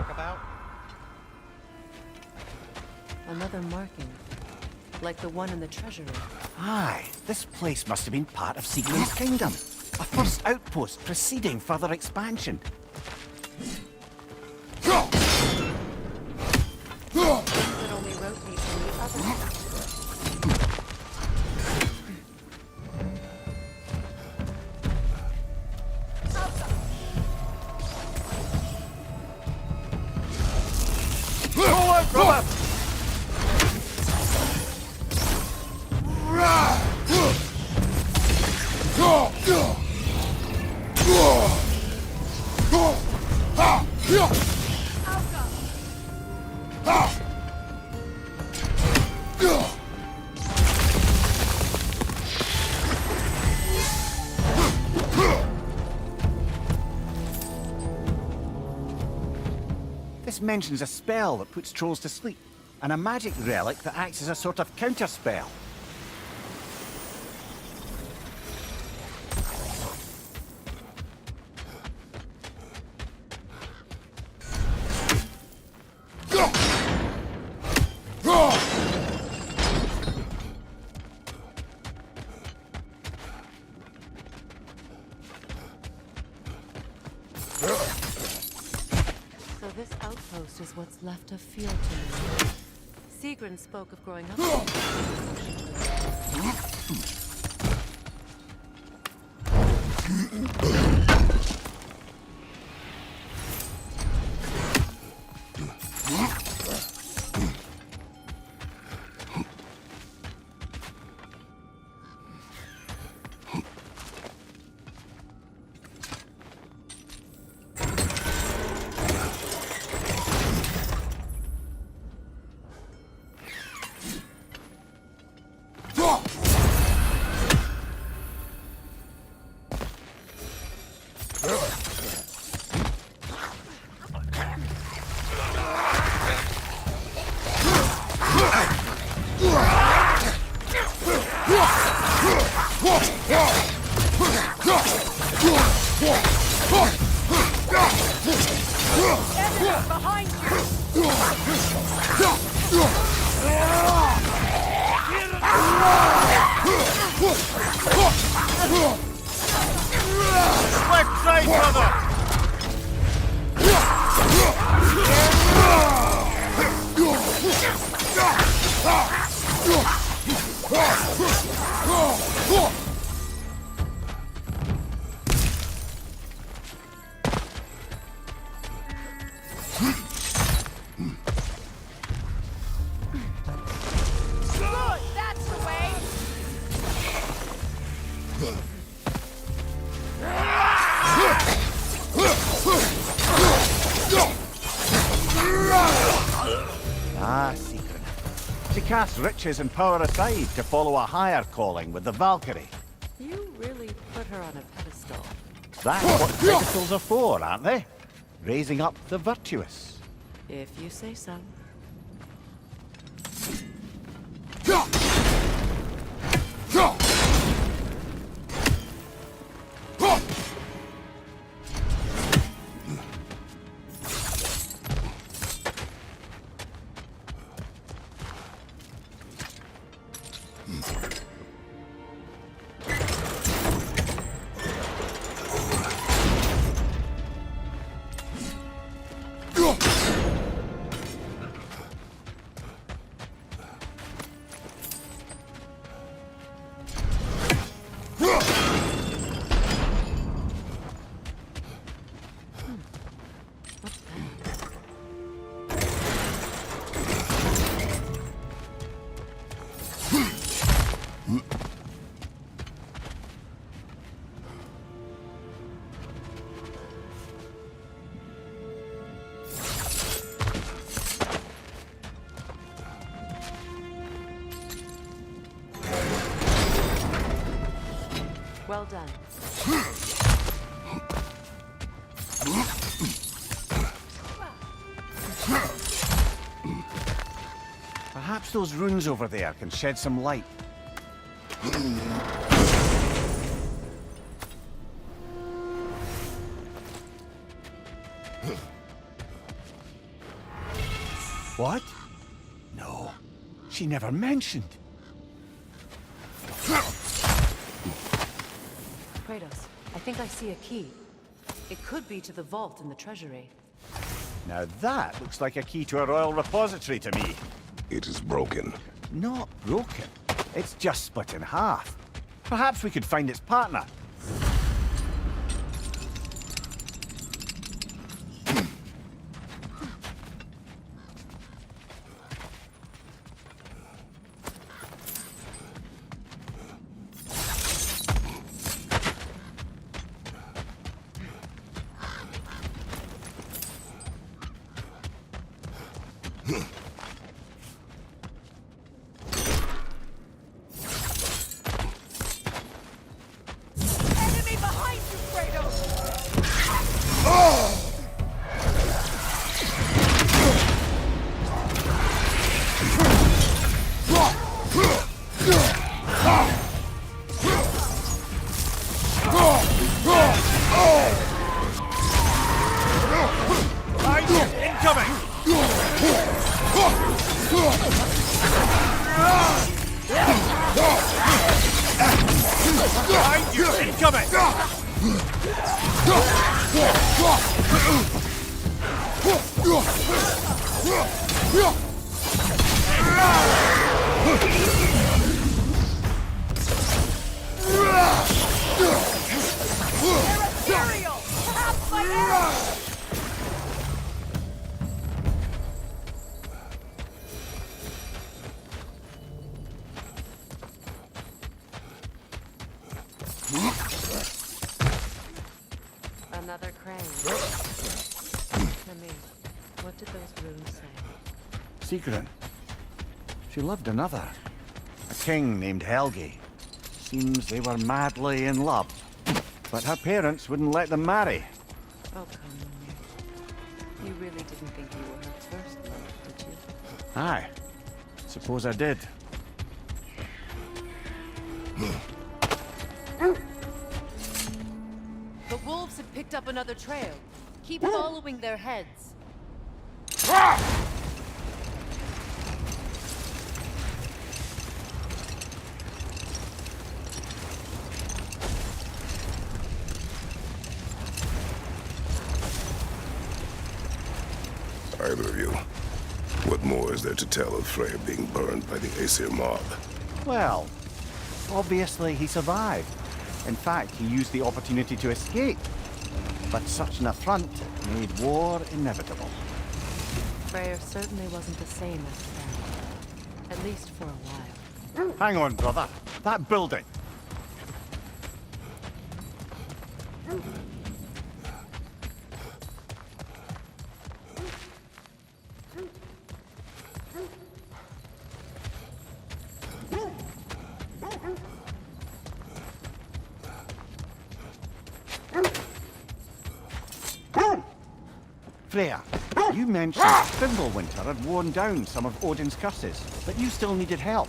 talk about? Another marking. Like the one in the treasury. Aye, this place must have been part of Siegmund's kingdom. A first outpost preceding further expansion. mentions a spell that puts trolls to sleep, and a magic relic that acts as a sort of counterspell. So this outpost is what's left of Field to me. Sigrun spoke of growing up. Left right, brother! Good, that's the way. Ah, Sigrun. She casts riches and power aside to follow a higher calling with the Valkyrie. You really put her on a pedestal. That's what pedestals are for, aren't they? Raising up the virtuous. If you say so. Well done. Perhaps those runes over there can shed some light. What? No, she never mentioned. Kratos, I think I see a key. It could be to the vault in the treasury. Now that looks like a key to a royal repository to me. It is broken. Not broken. It's just split in half. Perhaps we could find its partner. Enemy behind you, Kratos! Behind you! Incoming! Imperial! Perhaps my arrow! Another crane. Tell me, what did those runes say? Sigrun. She loved another. A king named Helgi. Seems they were madly in love. But her parents wouldn't let them marry. Oh, come on. You really didn't think you were her first love, did you? Aye. Suppose I did. The wolves have picked up another trail. Keep following their heads. Either of you, what more is there to tell of Freya being burned by the Aesir mob? Well, obviously he survived. In fact, he used the opportunity to escape. But such an affront made war inevitable. Freyr certainly wasn't the same after that. At least for a while. Hang on, brother. That building. Freya, you mentioned Fimbulwinter had worn down some of Odin's curses, but you still needed help.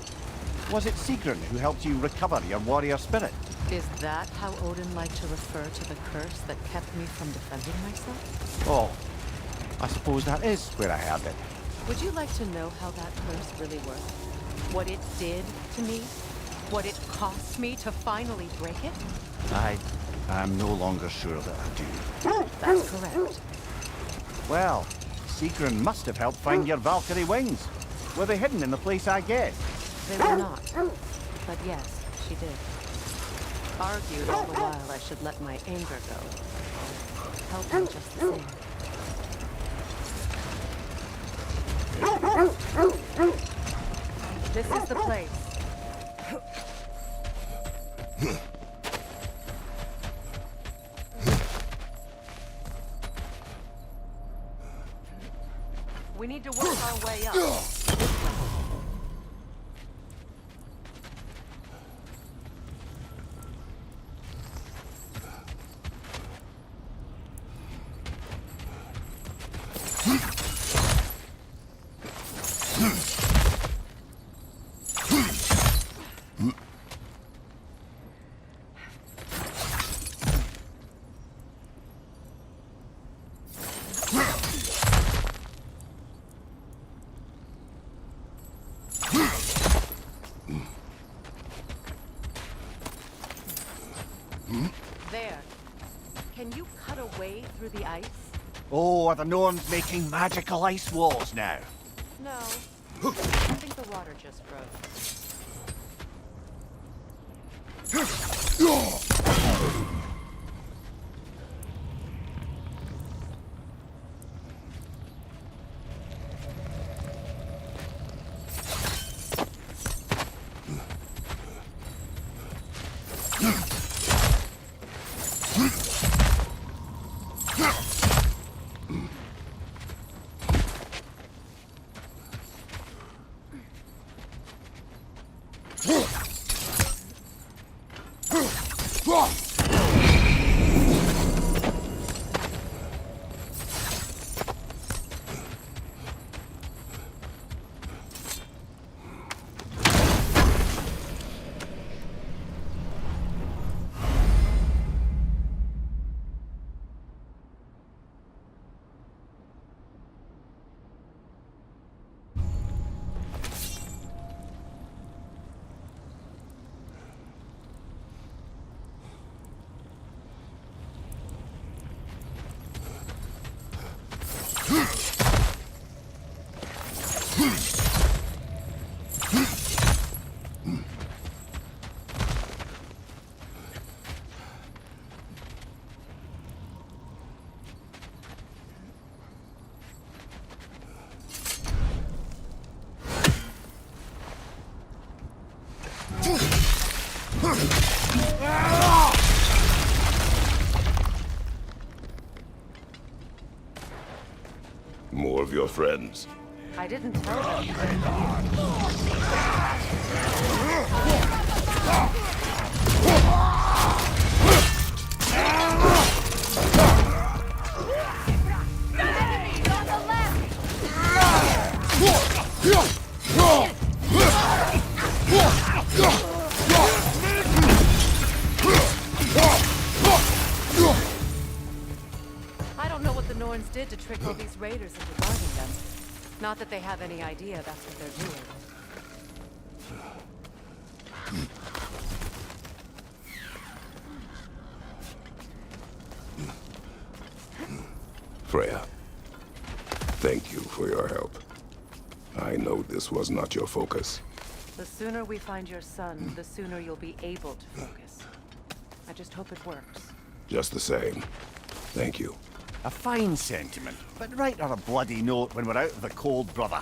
Was it Sigrun who helped you recover your warrior spirit? Is that how Odin liked to refer to the curse that kept me from defending myself? Oh, I suppose that is where I heard it. Would you like to know how that curse really worked? What it did to me? What it cost me to finally break it? I'm no longer sure that I do. That's correct. Well, Sigrun must have helped find your Valkyrie wings. Were they hidden in the place I guessed? They were not. But yes, she did. Argued all the while I should let my anger go. Helped me just the same. This is the place. We need to work our way up. There. Can you cut a way through the ice? Oh, are the Norns making magical ice walls now? No. I think the water just froze. More of your friends. I didn't tell them you were here. I don't know what the Norns did to trick all these raiders into guarding them. Not that they have any idea that's what they're doing. Freya, thank you for your help. I know this was not your focus. The sooner we find your son, the sooner you'll be able to focus. I just hope it works. Just the same. Thank you. A fine sentiment, but write her a bloody note when we're out of the cold, brother.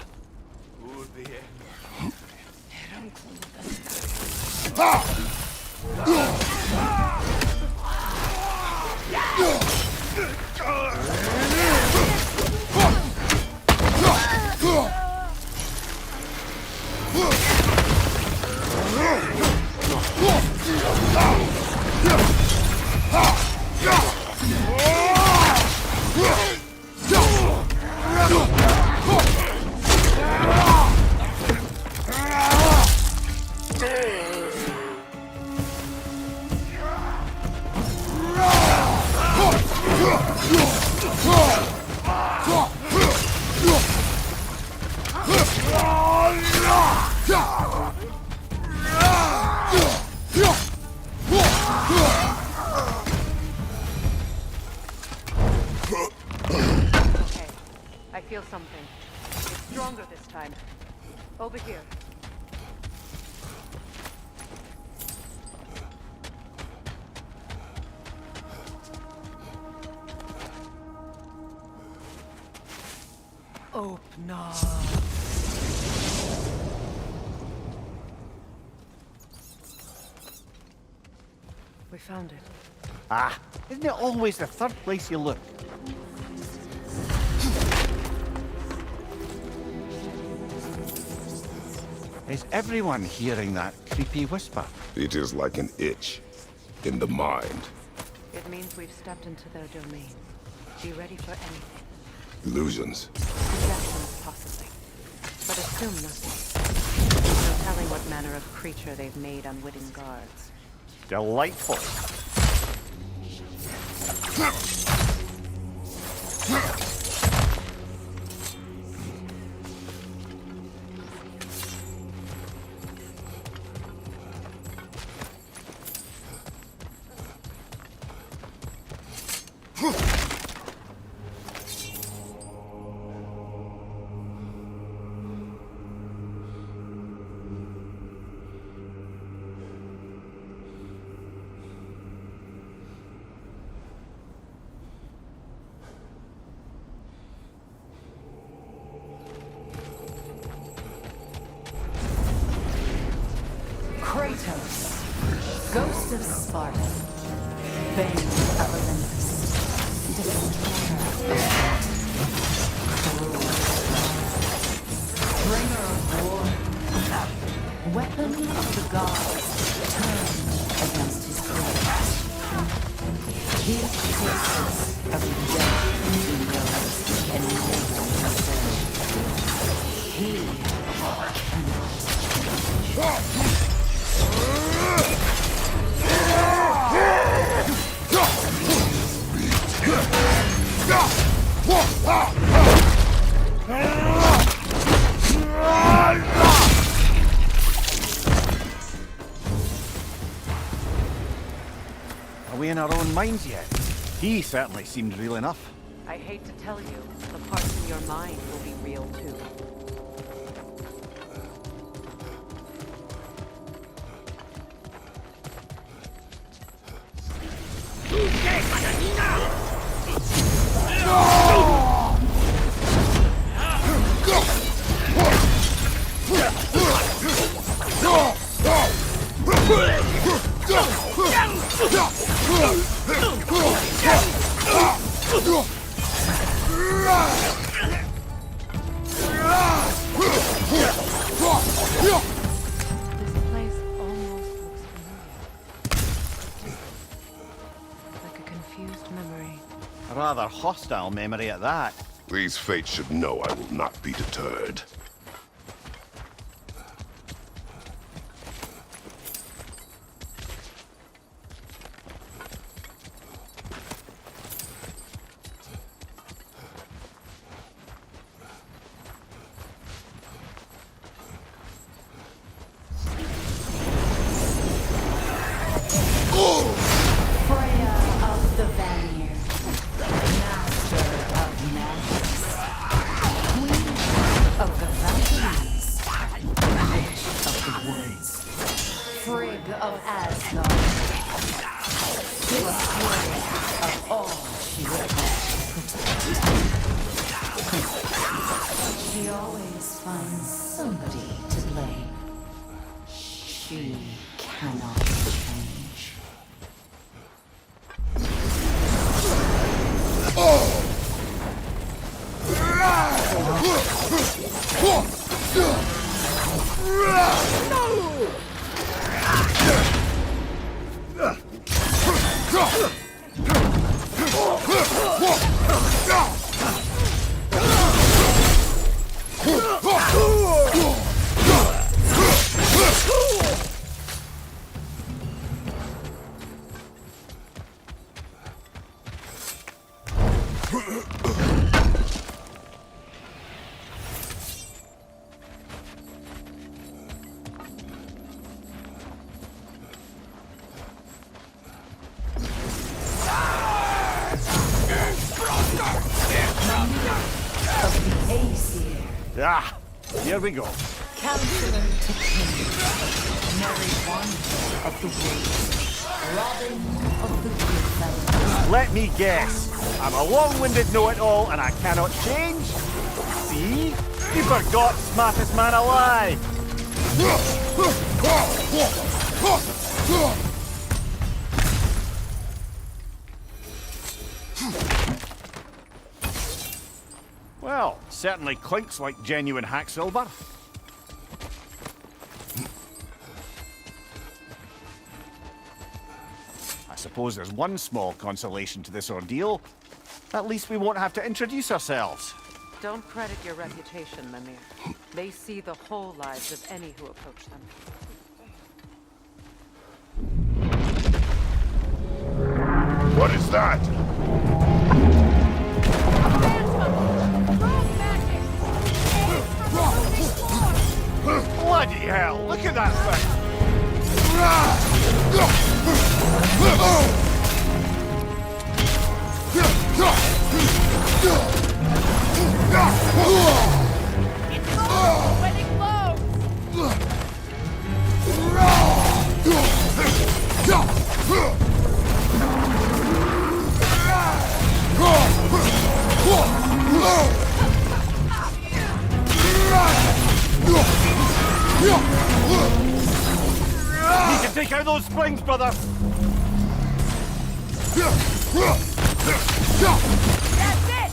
I feel something. It's stronger this time. Over here. Open up. We found it. Ah, isn't it always the third place you look? Is everyone hearing that creepy whisper? It is like an itch in the mind. It means we've stepped into their domain. Be ready for anything. Illusions. Projections, possibly. But assume nothing. There's no telling what manner of creature they've made unwitting guards. Delightful. Kratos, Ghost of Sparta, Bane of Olympus, Destroyer of Bringer of War, Weapon of the Gods, turned against his foes. He faces of the dead heroes and never return. He Are we in our own minds yet? He certainly seemed real enough. I hate to tell you, the parts in your mind will be real too. place almost looks familiar. Like a confused memory. A rather hostile memory at that. These fates should know I will not be deterred. She always finds somebody to blame. She cannot change. Ah, here we go. Counselor to King, Mary Wanderer of the Woods, Robin of the Goodfellows. Let me guess. I'm a long-winded know-it-all and I cannot change? See? You forgot, smartest man alive! Well, certainly clinks like genuine hack silver. I suppose there's one small consolation to this ordeal. At least we won't have to introduce ourselves. Don't credit your reputation, Mimir. They see the whole lives of any who approach them. What is that? Bloody hell, look at that thing! You can take out those springs, brother! That's it!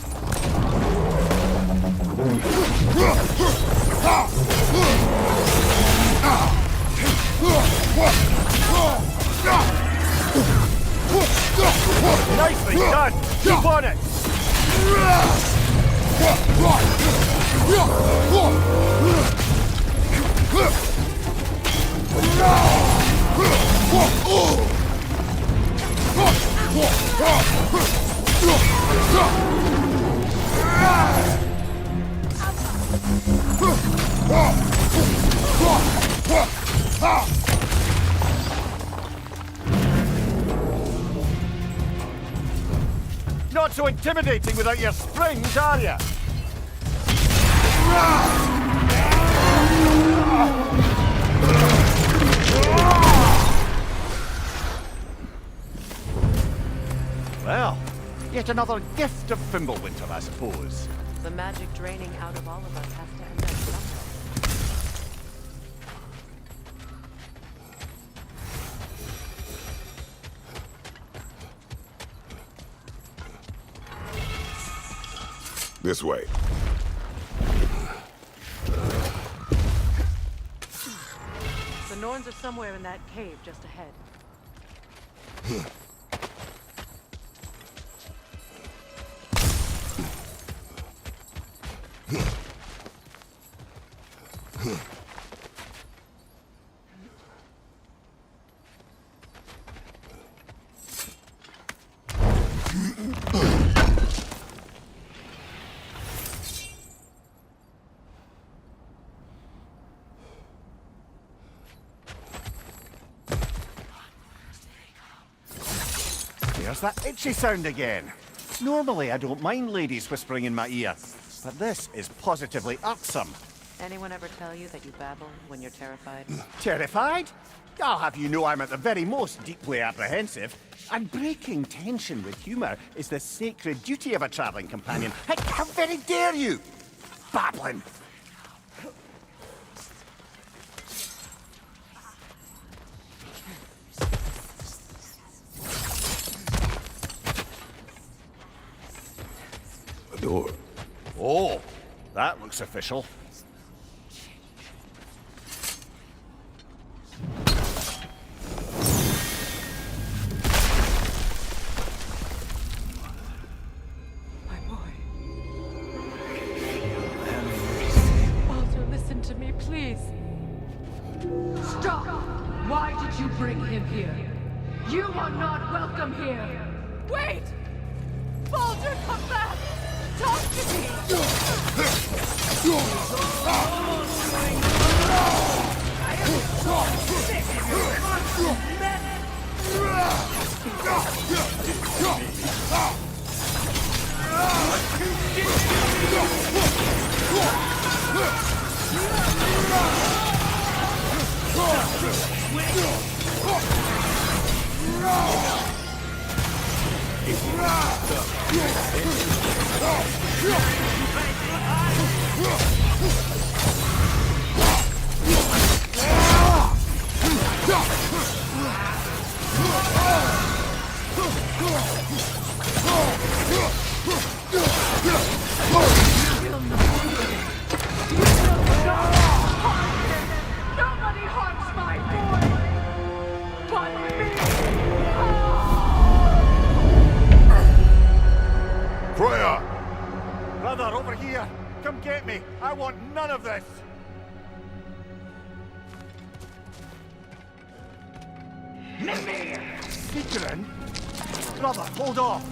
Nicely done! Keep on it! Not so intimidating without your springs, are you? Well, yet another gift of Fimbulwinter, I suppose. The magic draining out of all of us has to end up somewhere. This way. The Norns are somewhere in that cave just ahead. There's that itchy sound again. Normally I don't mind ladies whispering in my ear, but this is positively irksome. Anyone ever tell you that you babble when you're terrified? Terrified? I'll have you know I'm at the very most deeply apprehensive. And breaking tension with humour is the sacred duty of a travelling companion. How very dare you! Babbling! A door. Oh, that looks official. Stop! Why did you bring him here? You are not welcome here! Wait! Baldur, come back! Talk to me! I am so sick of your constant Nobody harms my boy! But me! Freya! Brother, over here! Come get me! I want none of this! Secret? Brother, hold off!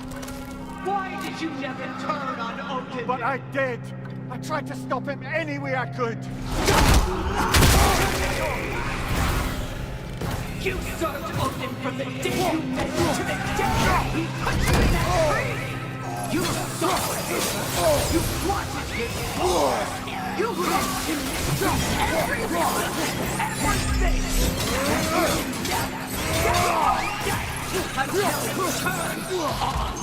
Why did you never turn on Odin? But I did! I tried to stop him any way I could! You served Odin from the day you met him to the day he put you in that tree! You saw him! You wanted him more! You loved him from everyone! Everything! Until you turned on!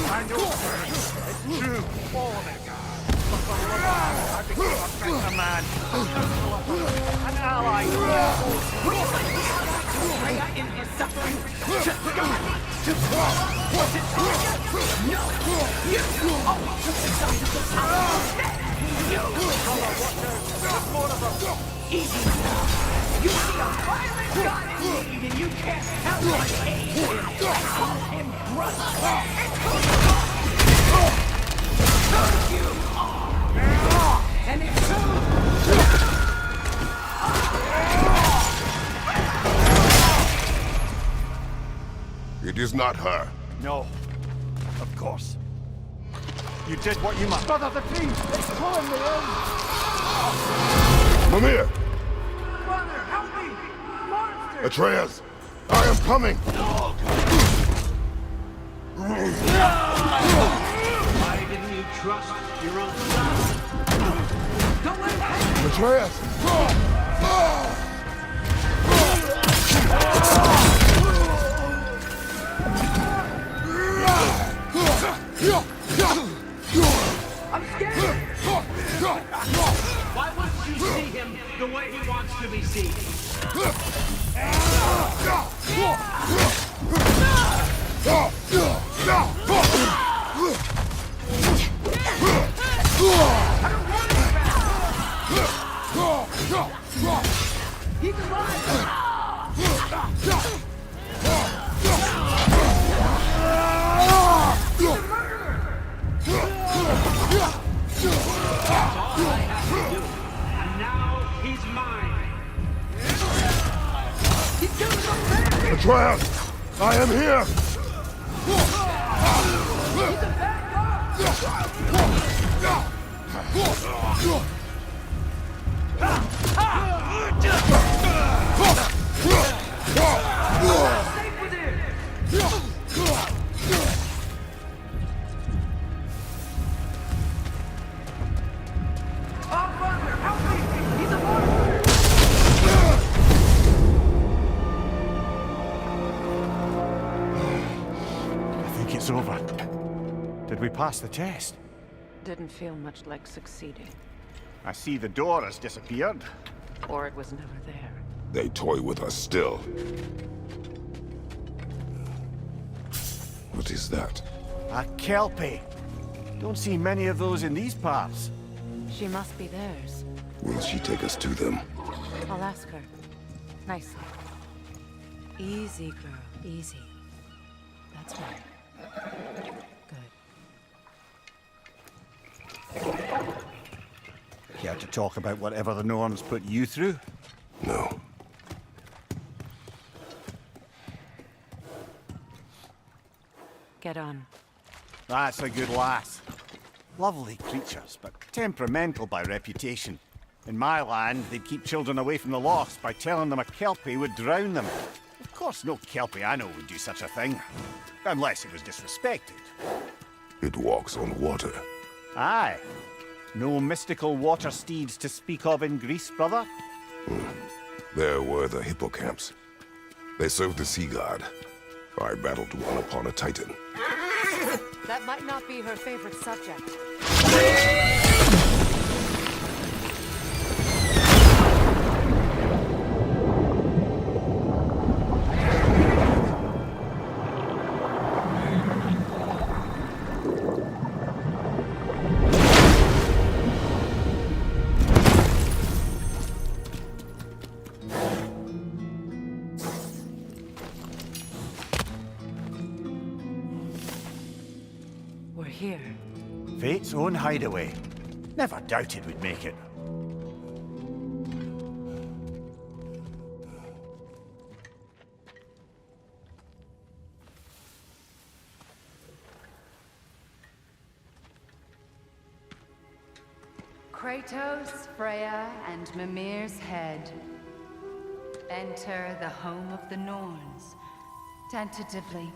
I know, sir. It's true. All of it. But for love, I became a better man. An ally. Freya in his suffering. To God. To God. Was it Freya? No. You always took the side of the power. You. Easy now. You see a violent god in need and you can't help but hate him. Call him brother. And who you are. And it's true. It is not her. No. Of course. You did what you must. Brother, the team! It's pulling me in! Mimir! Brother, help me! Monster! Atreus! I am coming! Why didn't you trust your own son? Go ahead! Atreus! I'm scared! Why wouldn't you see him the way he wants to be seen? Atrues! I am here! It's over. Did we pass the test? Didn't feel much like succeeding. I see the door has disappeared. Or it was never there. They toy with us still. What is that? A Kelpie. Don't see many of those in these parts. She must be theirs. Will she take us to them? I'll ask her. Nicely. Easy, girl. Easy. That's right. Good. Care to talk about whatever the Norns put you through? No. Get on. That's a good lass. Lovely creatures, but temperamental by reputation. In my land, they'd keep children away from the lost by telling them a Kelpie would drown them. Of course, no Kelpie I know would do such a thing. Unless it was disrespected. It walks on water. Aye. No mystical water steeds to speak of in Greece, brother? There were the hippocamps. They served the sea god. I battled one upon a titan. That might not be her favorite subject. Here. Fate's own hideaway. Never doubted we'd make it. Kratos, Freya, and Mimir's head. Enter the home of the Norns. Tentatively.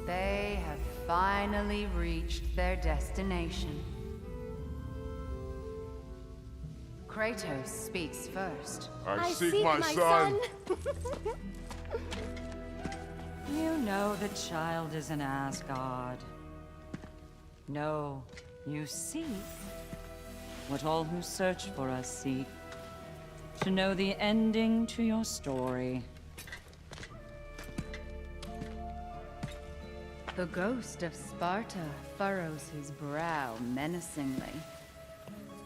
They have finally reached their destination. Kratos speaks first. I seek my son! You know the child is in Asgard. No, you seek what all who search for us seek. To know the ending to your story. The ghost of Sparta furrows his brow menacingly.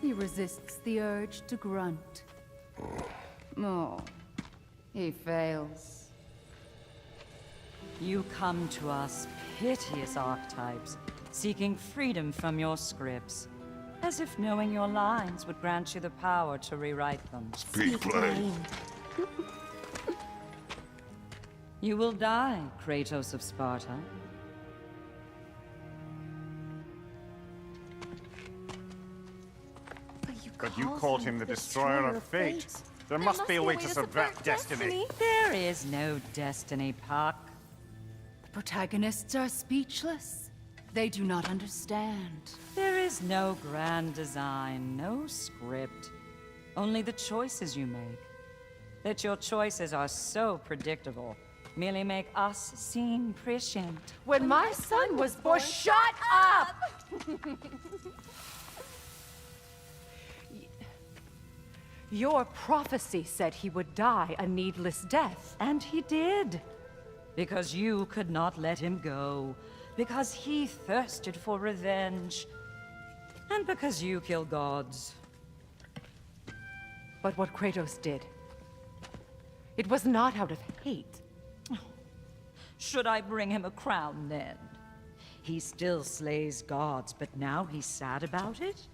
He resists the urge to grunt. Oh, he fails. You come to us, piteous archetypes, seeking freedom from your scripts. As if knowing your lines would grant you the power to rewrite them. Speak plain. You will die, Kratos of Sparta. But you called him the destroyer of fate. There must be a way to subvert destiny. There is no destiny, Puck. The protagonists are speechless. They do not understand. There is no grand design, no script. Only the choices you make. That your choices are so predictable, merely make us seem prescient. When my son was born, shut up! Your prophecy said he would die a needless death. And he did. Because you could not let him go. Because he thirsted for revenge. And because you kill gods. But what Kratos did, it was not out of hate. Should I bring him a crown then? He still slays gods, but now he's sad about it?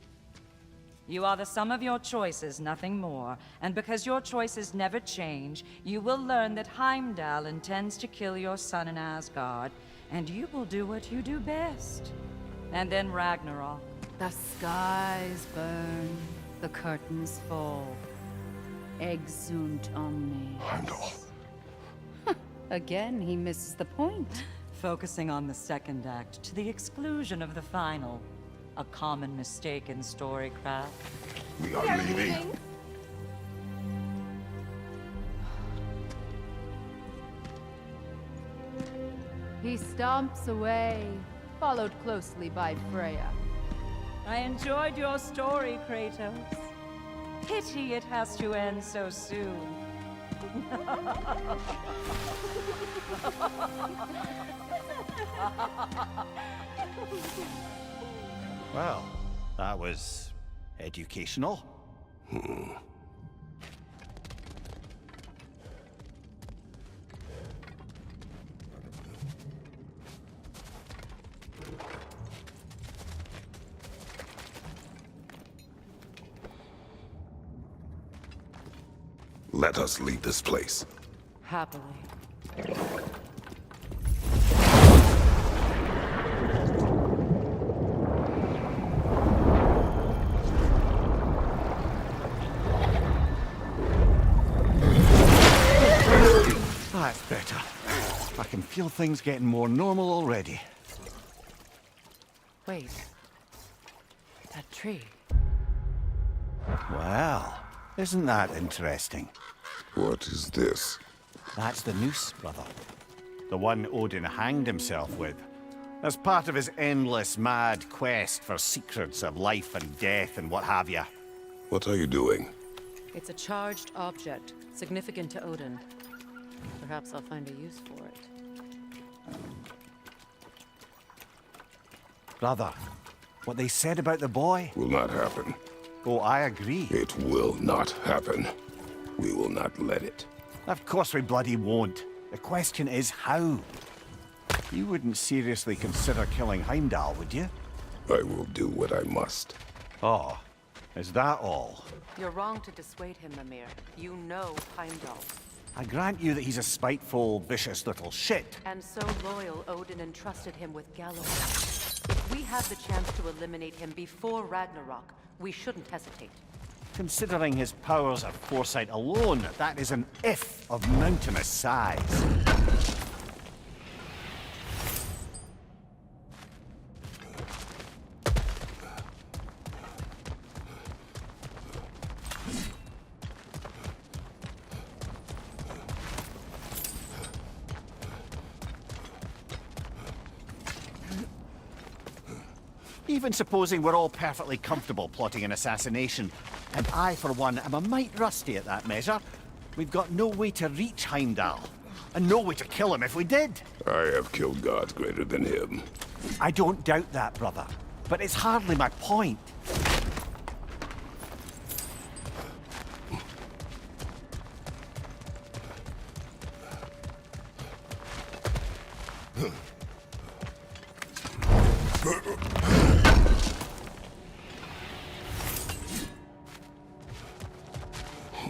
You are the sum of your choices, nothing more. And because your choices never change, you will learn that Heimdall intends to kill your son in Asgard, and you will do what you do best. And then Ragnarok. The skies burn, the curtains fall. Exunt omnes. Heimdall. Again, he misses the point. Focusing on the second act to the exclusion of the final. A common mistake in storycraft. We are leaving. He stomps away, followed closely by Freya. I enjoyed your story, Kratos. Pity it has to end so soon. Well, that was educational. Let us leave this place. Happily. That's better. I can feel things getting more normal already. Wait. That tree. Well, isn't that interesting? What is this? That's the noose, brother. The one Odin hanged himself with. As part of his endless, mad quest for secrets of life and death and what have you. What are you doing? It's a charged object, significant to Odin. Perhaps I'll find a use for it. Brother, what they said about the boy? Will not happen. Oh, I agree. It will not happen. We will not let it. Of course we bloody won't. The question is how. You wouldn't seriously consider killing Heimdall, would you? I will do what I must. Oh, is that all? You're wrong to dissuade him, Mimir. You know Heimdall. I grant you that he's a spiteful, vicious little shit. And so loyal, Odin entrusted him with Galloway. If we have the chance to eliminate him before Ragnarok, we shouldn't hesitate. Considering his powers of foresight alone, that is an if of mountainous size. Even supposing we're all perfectly comfortable plotting an assassination, and I, for one, am a mite rusty at that measure, we've got no way to reach Heimdall, and no way to kill him if we did. I have killed gods greater than him. I don't doubt that, brother, but it's hardly my point.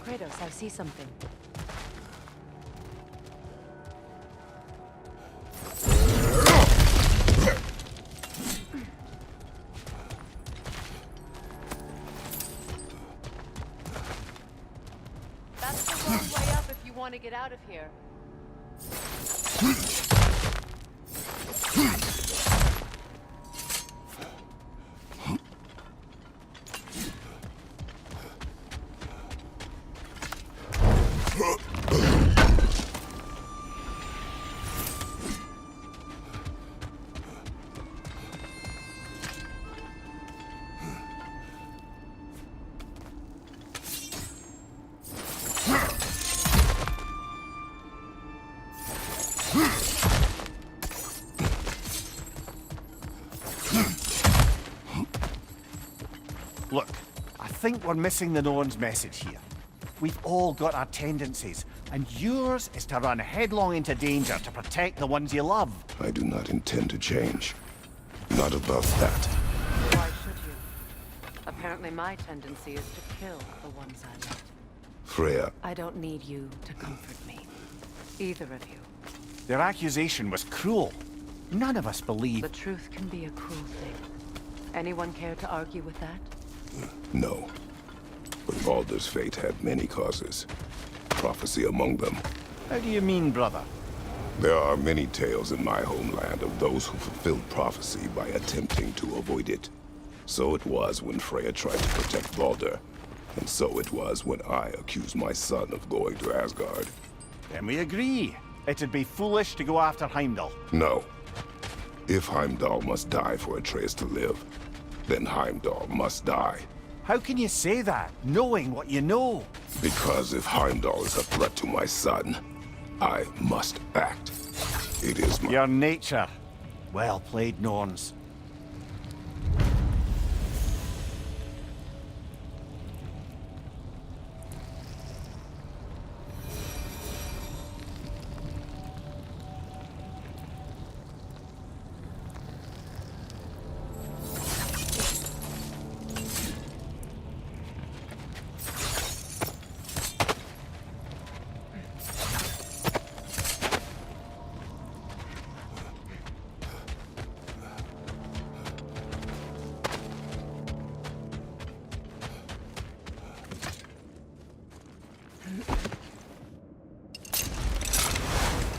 Kratos, I see something. That's the wrong way up if you want to get out of here. Look, I think we're missing the Norn's message here. We've all got our tendencies, and yours is to run headlong into danger to protect the ones you love. I do not intend to change. Not above that. Why should you? Apparently my tendency is to kill the ones I love. Freya, I don't need you to comfort me. Either of you. Their accusation was cruel. None of us believe... The truth can be a cruel thing. Anyone care to argue with that? no. But Baldur's fate had many causes. Prophecy among them. How do you mean, brother? There are many tales in my homeland of those who fulfilled prophecy by attempting to avoid it. So it was when Freya tried to protect Baldur. And so it was when I accused my son of going to Asgard. Then we agree. It'd be foolish to go after Heimdall. No. If Heimdall must die for Atreus to live, then Heimdall must die. How can you say that, knowing what you know? Because if Heimdall is a threat to my son, I must act. It is my... Your nature. Well played, Norns.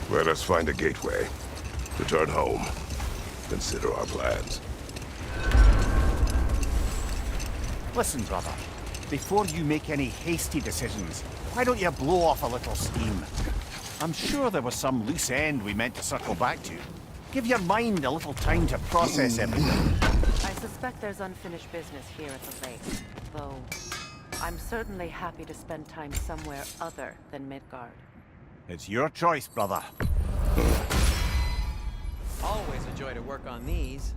Let us find a gateway. Return home. Consider our plans. Listen, brother. Before you make any hasty decisions, why don't you blow off a little steam? I'm sure there was some loose end we meant to circle back to. Give your mind a little time to process everything. I suspect there's unfinished business here at the lake. Though, I'm certainly happy to spend time somewhere other than Midgard. It's your choice, brother. Always a joy to work on these.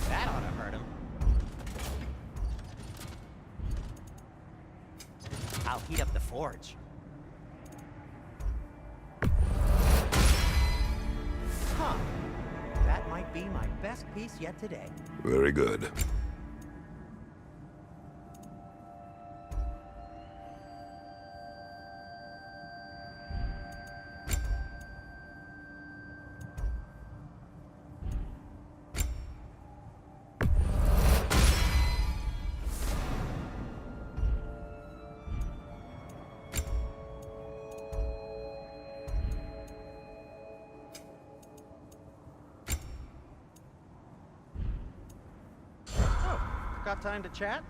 That ought to hurt him. I'll heat up the forge. Huh. That might be my best piece yet today. Very good. Got time to chat?